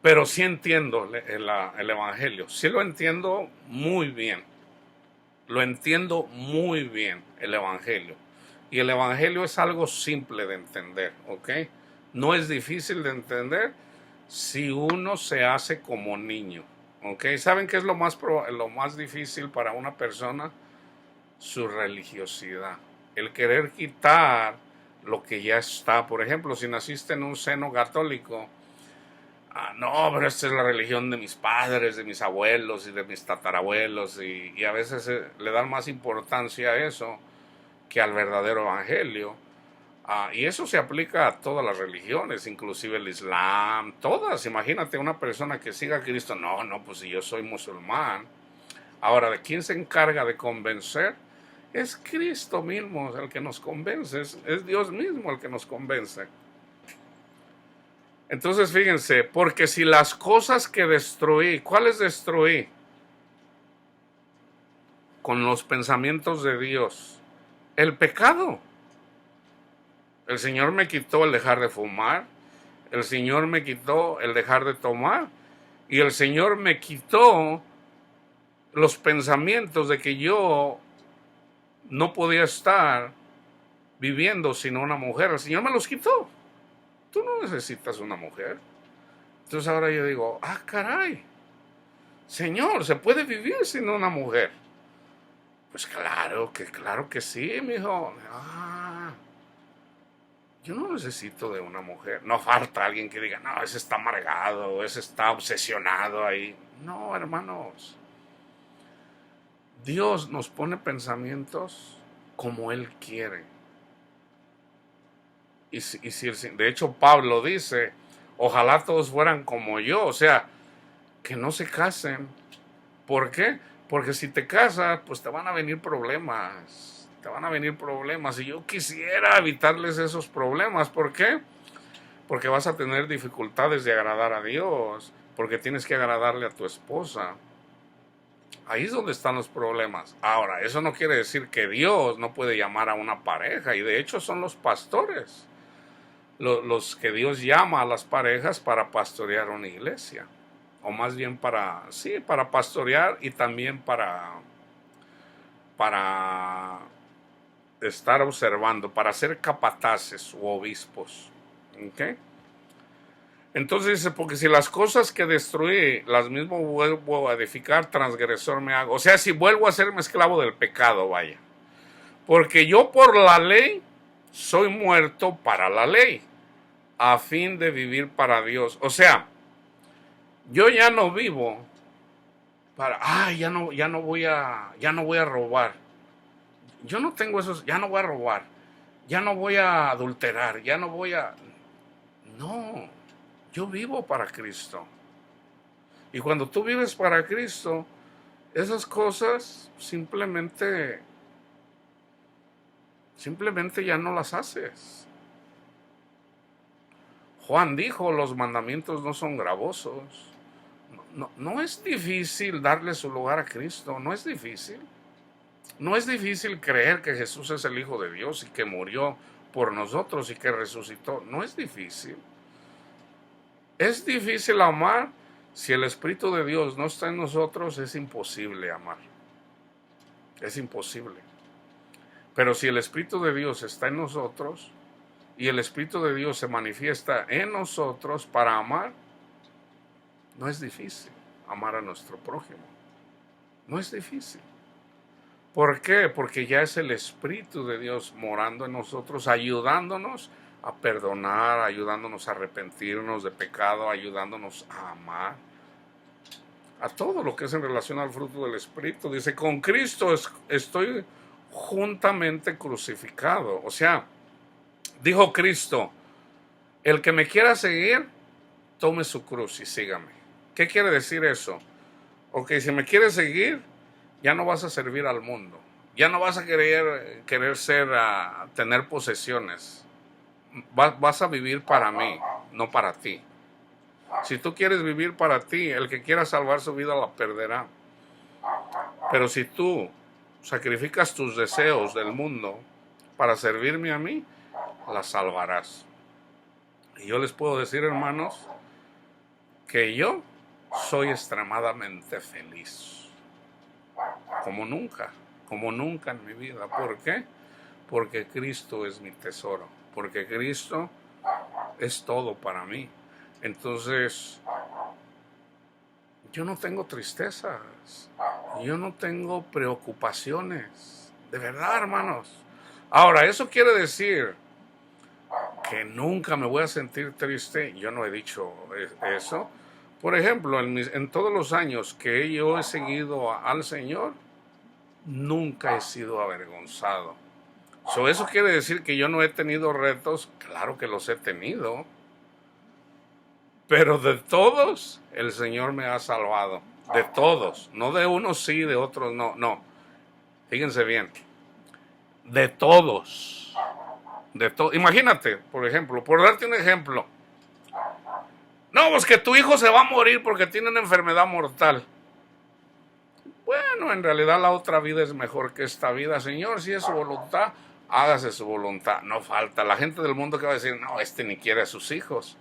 pero sí entiendo el Evangelio. Sí lo entiendo muy bien. Lo entiendo muy bien, el Evangelio. Y el Evangelio es algo simple de entender, ¿ok? No es difícil de entender si uno se hace como niño, ¿ok? ¿Saben qué es lo más difícil para una persona? Su religiosidad. El querer quitar lo que ya está. Por ejemplo, si naciste en un seno católico, no, pero esta es la religión de mis padres, de mis abuelos y de mis tatarabuelos, y a veces le dan más importancia a eso que al verdadero evangelio. Y eso se aplica a todas las religiones, inclusive el Islam, todas. Imagínate una persona que siga a Cristo, no, pues si yo soy musulmán. Ahora, ¿de quién se encarga de convencer? Es Cristo mismo el que nos convence, es Dios mismo el que nos convence. Entonces fíjense, porque si las cosas que destruí, ¿cuáles destruí? Con los pensamientos de Dios. El pecado. El Señor me quitó el dejar de fumar, el Señor me quitó el dejar de tomar, y el Señor me quitó los pensamientos de que yo no podía estar viviendo sin una mujer. El Señor me los quitó. Tú no necesitas una mujer. Entonces ahora yo digo, caray, Señor, ¿se puede vivir sin una mujer? Pues claro que sí, mijo. Yo no necesito de una mujer. No falta alguien que diga, no, ese está amargado, ese está obsesionado ahí. No, hermanos. Dios nos pone pensamientos como Él quiere. De hecho, Pablo dice, ojalá todos fueran como yo. O sea, que no se casen. ¿Por qué? Porque si te casas, pues te van a venir problemas. Y yo quisiera evitarles esos problemas. ¿Por qué? Porque vas a tener dificultades de agradar a Dios. Porque tienes que agradarle a tu esposa. Ahí es donde están los problemas. Ahora, eso no quiere decir que Dios no puede llamar a una pareja. Y de hecho son los pastores los que Dios llama a las parejas para pastorear una iglesia. O más bien para pastorear y también para estar observando, para ser capataces u obispos. ¿Ok? Entonces dice, porque si las cosas que destruí, las mismo vuelvo a edificar, transgresor me hago. O sea, si vuelvo a serme esclavo del pecado, vaya. Porque yo por la ley soy muerto para la ley. a fin de vivir para Dios. O sea, yo ya no vivo para, ya no voy a robar. Yo no tengo esos, ya no voy a robar, ya no voy a adulterar, ya no voy a... No, yo vivo para Cristo. Y cuando tú vives para Cristo, esas cosas simplemente ya no las haces. Juan dijo, los mandamientos no son gravosos. No es difícil darle su lugar a Cristo, no es difícil. No es difícil creer que Jesús es el Hijo de Dios y que murió por nosotros y que resucitó. No es difícil. Es difícil amar. Si el Espíritu de Dios no está en nosotros, es imposible amar. Es imposible. Pero si el Espíritu de Dios está en nosotros y el Espíritu de Dios se manifiesta en nosotros para amar, no es difícil amar a nuestro prójimo. No es difícil. ¿Por qué? Porque ya es el Espíritu de Dios morando en nosotros, ayudándonos a perdonar, ayudándonos a arrepentirnos de pecado, ayudándonos a amar. A todo lo que es en relación al fruto del Espíritu. Dice, con Cristo estoy juntamente crucificado. O sea, dijo Cristo, el que me quiera seguir, tome su cruz y sígame. ¿Qué quiere decir eso? Ok, si me quieres seguir, ya no vas a servir al mundo. Ya no vas a querer tener posesiones. Vas a vivir para mí, no para ti. Si tú quieres vivir para ti, el que quiera salvar su vida la perderá. Pero si tú sacrificas tus deseos del mundo para servirme a mí, la salvarás. Y yo les puedo decir, hermanos, que yo soy extremadamente feliz. Como nunca en mi vida. ¿Por qué? Porque Cristo es mi tesoro. Porque Cristo es todo para mí. Entonces, yo no tengo tristezas, yo no tengo preocupaciones, de verdad, hermanos. Ahora, eso quiere decir que nunca me voy a sentir triste. Yo no he dicho eso. Por ejemplo, en todos los años que yo he seguido al Señor, nunca he sido avergonzado. Eso quiere decir que yo no he tenido retos. Claro que los he tenido. Pero de todos, el Señor me ha salvado. De todos. No de unos sí, de otros no. No. Fíjense bien. De todos. Imagínate, por ejemplo, por darte un ejemplo. No, pues que tu hijo se va a morir porque tiene una enfermedad mortal. Bueno, en realidad la otra vida es mejor que esta vida. Señor, si es su voluntad, hágase su voluntad. No falta. La gente del mundo que va a decir, no, ni quiere a sus hijos.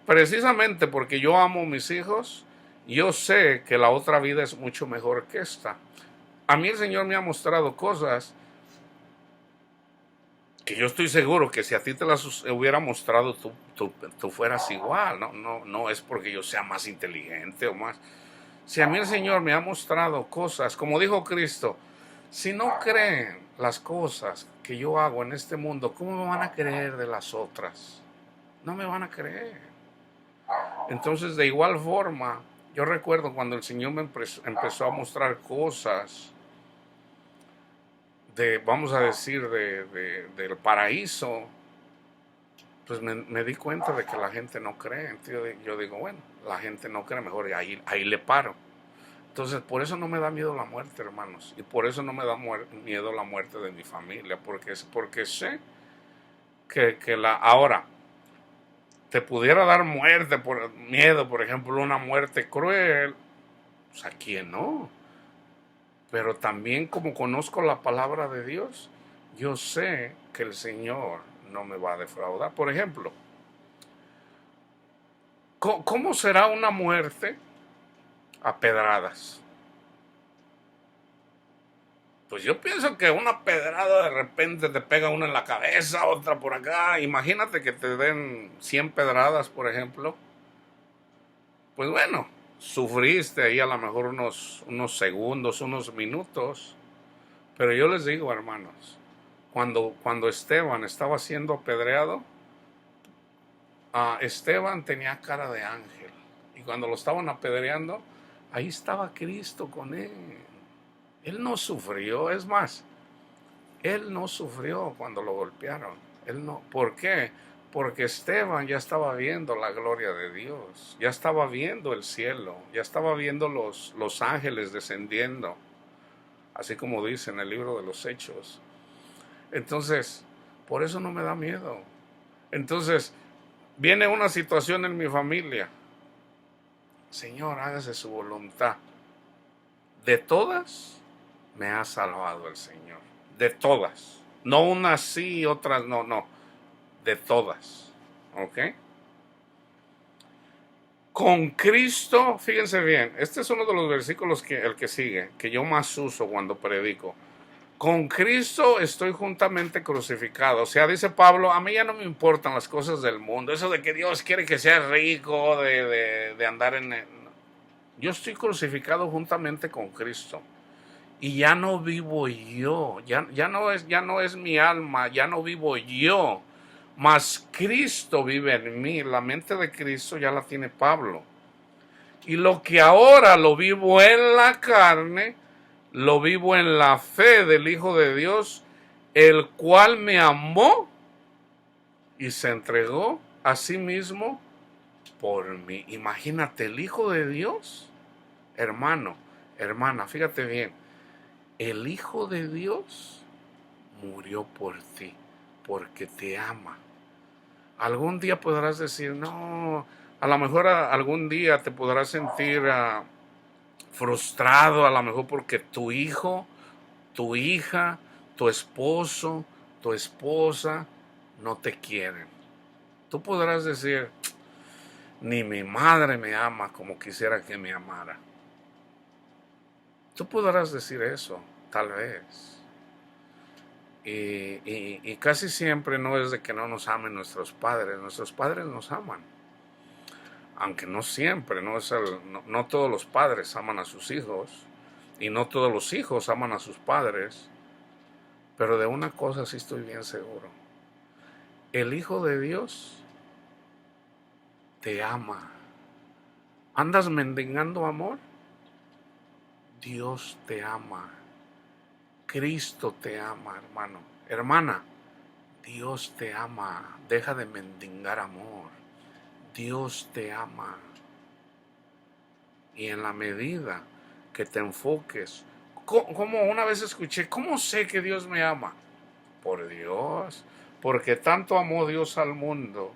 Precisamente porque yo amo a mis hijos, yo sé que la otra vida es mucho mejor que esta. A mí el Señor me ha mostrado cosas que yo estoy seguro que si a ti te las hubiera mostrado, tú fueras igual. No es porque yo sea más inteligente o más. Si a mí el Señor me ha mostrado cosas, como dijo Cristo, si no creen las cosas que yo hago en este mundo, ¿cómo me van a creer de las otras? No me van a creer. Entonces, de igual forma, yo recuerdo cuando el Señor me empezó a mostrar cosas vamos a decir, del paraíso, pues me di cuenta de que la gente no cree. Entonces yo digo, bueno, la gente no cree, mejor ahí le paro. Entonces, por eso no me da miedo la muerte, hermanos. Y por eso no me da miedo la muerte de mi familia, porque sé que ahora, te pudiera dar miedo, por ejemplo, una muerte cruel, pues a quién no. Pero también como conozco la palabra de Dios, yo sé que el Señor no me va a defraudar. Por ejemplo, ¿cómo será una muerte a pedradas? Pues yo pienso que una pedrada de repente te pega una en la cabeza, otra por acá. Imagínate que te den 100 pedradas, por ejemplo. Pues bueno, sufriste ahí a lo mejor unos segundos, unos minutos. Pero yo les digo, hermanos, cuando Esteban estaba siendo apedreado, Esteban tenía cara de ángel. Y cuando lo estaban apedreando, ahí estaba Cristo con él. Él no sufrió, es más, él no sufrió cuando lo golpearon. Él no. ¿Por qué? Porque Esteban ya estaba viendo la gloria de Dios, ya estaba viendo el cielo, ya estaba viendo los ángeles descendiendo, así como dice en el libro de los Hechos. Entonces, por eso no me da miedo. Entonces, viene una situación en mi familia. Señor, hágase su voluntad. De todas, me ha salvado el Señor. De todas. No unas sí y otras no, no. De todas. ¿Ok? Con Cristo, fíjense bien, este es uno de los versículos el que sigue, que yo más uso cuando predico. Con Cristo estoy juntamente crucificado. O sea, dice Pablo, a mí ya no me importan las cosas del mundo. Eso de que Dios quiere que sea rico, de andar en... Yo estoy crucificado juntamente con Cristo. Y ya no vivo yo. Ya no es mi alma. Ya no vivo yo. Mas Cristo vive en mí. La mente de Cristo ya la tiene Pablo. Y lo que ahora lo vivo en la carne, lo vivo en la fe del Hijo de Dios, el cual me amó y se entregó a sí mismo por mí. Imagínate, el Hijo de Dios, hermano, hermana, fíjate bien, el Hijo de Dios murió por ti, porque te ama. Algún día podrás decir, no, a lo mejor algún día te podrás sentir frustrado, a lo mejor porque tu hijo, tu hija, tu esposo, tu esposa no te quieren. Tú podrás decir, ni mi madre me ama como quisiera que me amara. Tú podrás decir eso, tal vez. Y casi siempre no es de que no nos amen nuestros padres nos aman. Aunque no siempre, no todos los padres aman a sus hijos, y no todos los hijos aman a sus padres, pero de una cosa sí estoy bien seguro. El Hijo de Dios te ama. ¿Andas mendigando amor? Dios te ama. Cristo te ama, hermano. Hermana, Dios te ama. Deja de mendigar amor. Dios te ama. Y en la medida que te enfoques, como una vez escuché, ¿cómo sé que Dios me ama? Por Dios, porque tanto amó Dios al mundo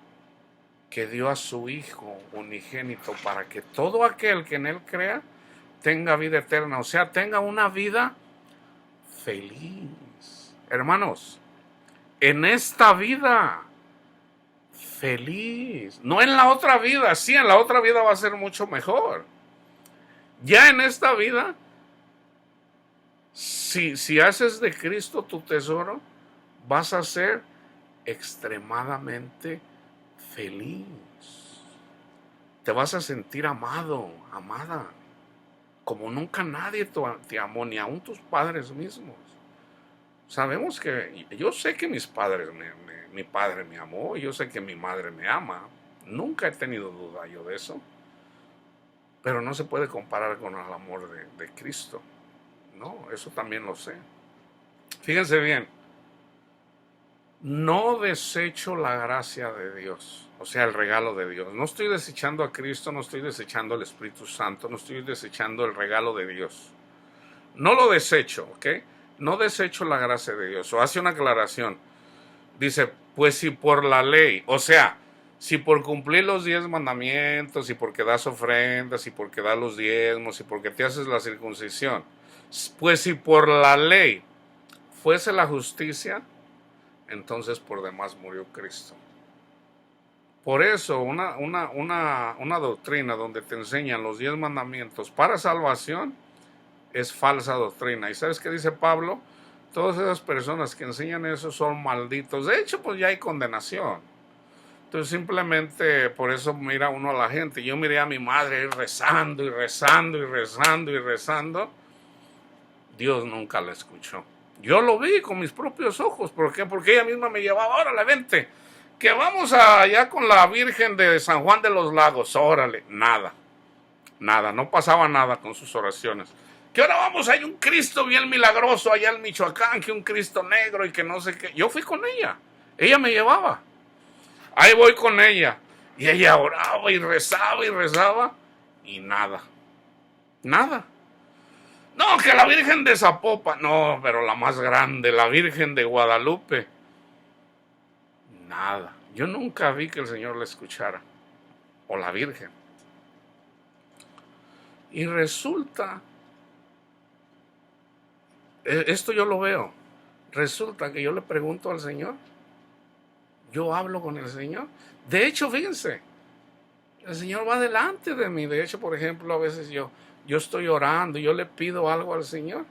que dio a su Hijo unigénito para que todo aquel que en Él crea tenga vida eterna, o sea, tenga una vida feliz. Hermanos, en esta vida feliz, no en la otra vida. Sí, en la otra vida va a ser mucho mejor. Ya en esta vida, si haces de Cristo tu tesoro, vas a ser extremadamente feliz. Te vas a sentir amado, amada, como nunca nadie te amó, ni aun tus padres mismos. Sabemos que, yo sé que mis padres, mi padre me amó, y yo sé que mi madre me ama. Nunca he tenido duda yo de eso. Pero no se puede comparar con el amor de Cristo. No, eso también lo sé. Fíjense bien, no desecho la gracia de Dios, o sea, el regalo de Dios. No estoy desechando a Cristo, no estoy desechando el Espíritu Santo, no estoy desechando el regalo de Dios. No lo desecho, ¿ok? No desecho la gracia de Dios. O hace una aclaración. Dice, pues si por la ley, o sea, si por cumplir los 10 mandamientos, y porque das ofrendas, y porque das los diezmos, y porque te haces la circuncisión, pues si por la ley fuese la justicia, entonces por demás murió Cristo. Por eso una doctrina donde te enseñan los 10 mandamientos para salvación es falsa doctrina. ¿Y sabes qué dice Pablo? Todas esas personas que enseñan eso son malditos. De hecho, pues ya hay condenación. Entonces simplemente por eso mira uno a la gente. Yo miré a mi madre ir rezando y rezando y rezando y rezando. Dios nunca la escuchó. Yo lo vi con mis propios ojos. ¿Por qué? Porque ella misma me llevaba, órale, vente. Que vamos allá con la Virgen de San Juan de los Lagos, órale, nada, nada, no pasaba nada con sus oraciones. Que ahora vamos, hay un Cristo bien milagroso allá en Michoacán, que un Cristo negro y que no sé qué. Yo fui con ella me llevaba. Ahí voy con ella. Y ella oraba y rezaba y nada, nada. No, que la Virgen de Zapopan, no, pero la más grande, la Virgen de Guadalupe, nada. Yo nunca vi que el Señor la escuchara, o la Virgen. Y resulta, esto yo lo veo, resulta que yo le pregunto al Señor, yo hablo con el Señor. De hecho, fíjense, el Señor va delante de mí. De hecho, por ejemplo, a veces yo estoy orando y yo le pido algo al Señor.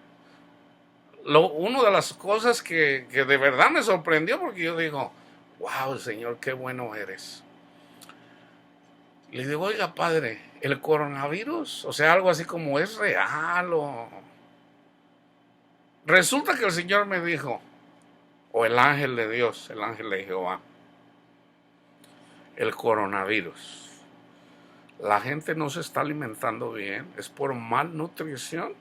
Una de las cosas que de verdad me sorprendió, porque yo digo, wow, Señor, qué bueno eres. Le digo, oiga, Padre, el coronavirus, o sea, algo así como es real o... Resulta que el Señor me dijo, o el ángel de Dios, el ángel de Jehová, el coronavirus. La gente no se está alimentando bien, es por malnutrición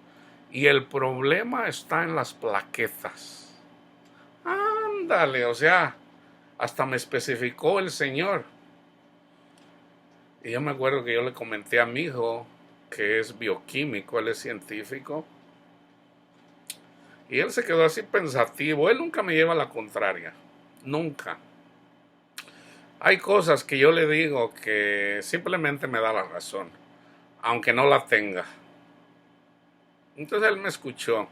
y el problema está en las plaquetas. Ándale, o sea, hasta me especificó el Señor. Y yo me acuerdo que yo le comenté a mi hijo, que es bioquímico, él es científico, y él se quedó así pensativo. Él nunca me lleva la contraria, nunca. Hay cosas que yo le digo que simplemente me da la razón, aunque no la tenga. Entonces él me escuchó.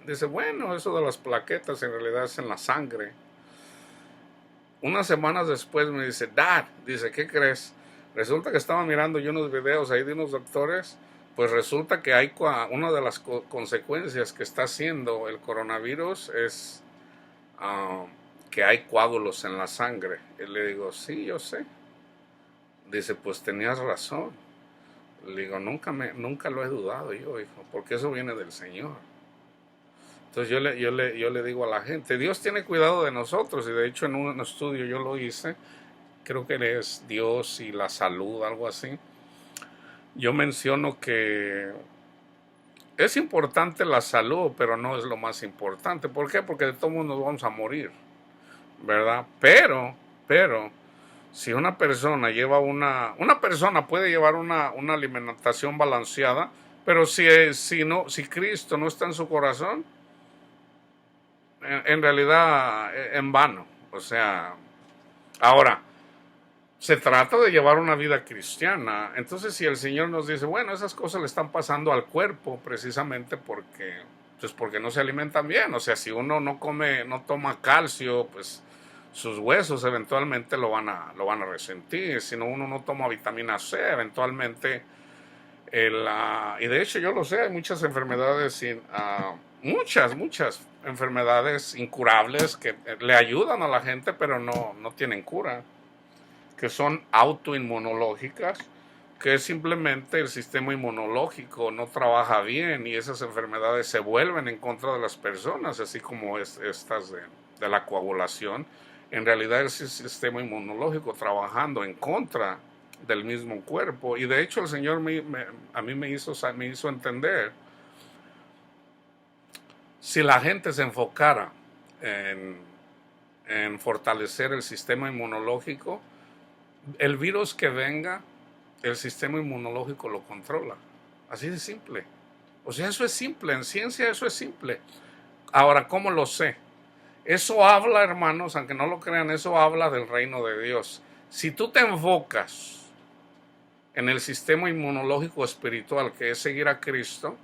Dice, bueno, eso de las plaquetas en realidad es en la sangre. Unas semanas después me dice, Dad, dice, ¿qué crees? Resulta que estaba mirando yo unos videos ahí de unos doctores, pues resulta que hay una de las consecuencias que está haciendo el coronavirus es que hay coágulos en la sangre. Y le digo, sí, yo sé. Dice, pues tenías razón. Le digo, nunca lo he dudado yo, hijo, porque eso viene del Señor. Entonces yo le digo a la gente, Dios tiene cuidado de nosotros, y de hecho en un estudio yo lo hice, creo que es Dios y la salud, algo así. Yo menciono que es importante la salud, pero no es lo más importante. ¿Por qué? Porque de todos modos nos vamos a morir, ¿verdad? Pero, si una persona lleva una persona puede llevar una alimentación balanceada, pero si Cristo no está en su corazón, en realidad en vano. O sea, ahora, se trata de llevar una vida cristiana. Entonces, si el Señor nos dice, bueno, esas cosas le están pasando al cuerpo precisamente porque no se alimentan bien. O sea, si uno no toma calcio, pues sus huesos eventualmente lo van a resentir. Si uno no toma vitamina C, eventualmente y de hecho yo lo sé, hay muchas enfermedades muchas enfermedades incurables que le ayudan a la gente, pero no tienen cura, que son autoinmunológicas, que es simplemente el sistema inmunológico no trabaja bien y esas enfermedades se vuelven en contra de las personas, así como estas de la coagulación. En realidad es el sistema inmunológico trabajando en contra del mismo cuerpo. Y de hecho el Señor a mí me hizo entender, si la gente se enfocara en fortalecer el sistema inmunológico, el virus que venga, el sistema inmunológico lo controla. Así de simple. O sea, eso es simple. En ciencia eso es simple. Ahora, ¿cómo lo sé? Eso habla, hermanos, aunque no lo crean, eso habla del reino de Dios. Si tú te enfocas en el sistema inmunológico espiritual, que es seguir a Cristo,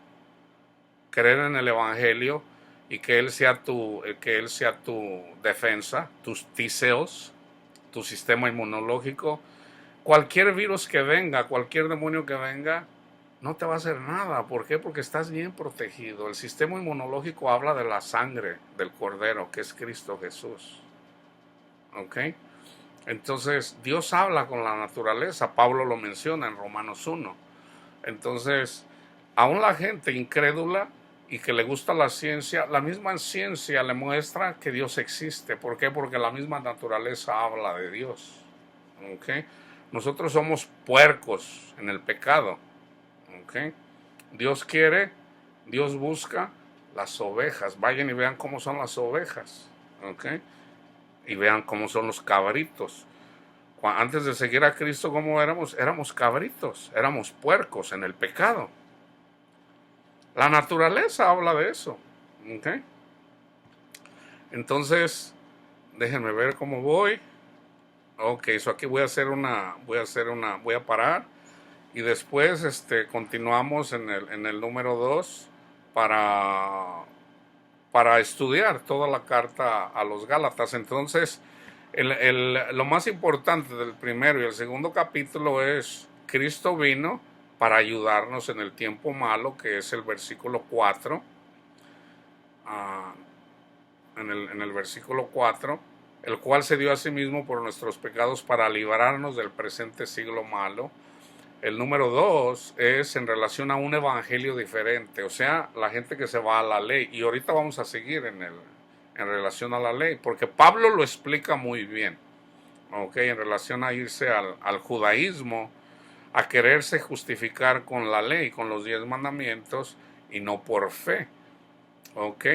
creer en el Evangelio y que Él sea tu defensa, tus T-cells, tu sistema inmunológico, cualquier virus que venga, cualquier demonio que venga, no te va a hacer nada. ¿Por qué? Porque estás bien protegido. El sistema inmunológico habla de la sangre del Cordero, que es Cristo Jesús. ¿Ok? Entonces, Dios habla con la naturaleza. Pablo lo menciona en Romanos 1. Entonces, aún la gente incrédula y que le gusta la ciencia, la misma ciencia le muestra que Dios existe. ¿Por qué? Porque la misma naturaleza habla de Dios. ¿Okay? Nosotros somos puercos en el pecado. ¿Okay? Dios quiere, Dios busca las ovejas. Vayan y vean cómo son las ovejas. ¿Okay? Y vean cómo son los cabritos. Antes de seguir a Cristo, ¿cómo éramos? Éramos cabritos, éramos puercos en el pecado. La naturaleza habla de eso. ¿Okay? Entonces, déjenme ver cómo voy. Ok, aquí voy a parar. Y después continuamos en el número 2 para estudiar toda la carta a los Gálatas. Entonces, lo más importante del primero y el segundo capítulo es: Cristo vino para ayudarnos en el tiempo malo, que es el versículo 4. En el versículo 4, el cual se dio a sí mismo por nuestros pecados para librarnos del presente siglo malo. El número 2 es en relación a un evangelio diferente, o sea, la gente que se va a la ley. Y ahorita vamos a seguir en relación a la ley, porque Pablo lo explica muy bien. Okay, en relación a irse al judaísmo, a quererse justificar con la ley, con los 10 mandamientos y no por fe. Ok,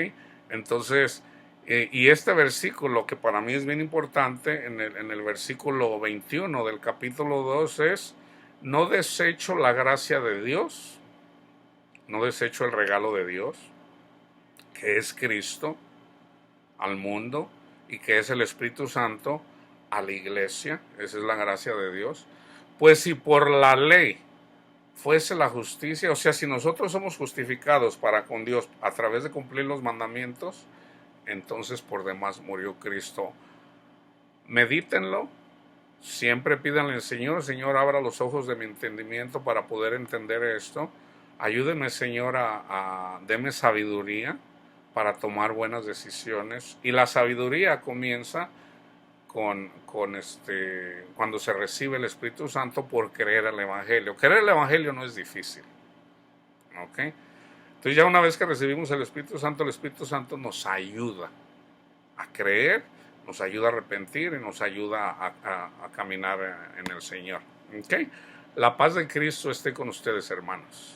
entonces, y este versículo que para mí es bien importante, en el versículo 21 del capítulo 2 es: no desecho la gracia de Dios, no desecho el regalo de Dios, que es Cristo, al mundo, y que es el Espíritu Santo a la iglesia. Esa es la gracia de Dios. Pues si por la ley fuese la justicia, o sea, si nosotros somos justificados para con Dios a través de cumplir los mandamientos, entonces por demás murió Cristo. Medítenlo, siempre pídanle al Señor: Señor, abra los ojos de mi entendimiento para poder entender esto. Ayúdeme, Señor, deme sabiduría para tomar buenas decisiones. Y la sabiduría comienza cuando se recibe el Espíritu Santo por creer el Evangelio. Creer el Evangelio no es difícil. ¿Ok? Entonces, ya una vez que recibimos el Espíritu Santo nos ayuda a creer, nos ayuda a arrepentir y nos ayuda a caminar en el Señor. ¿Ok? La paz de Cristo esté con ustedes, hermanos.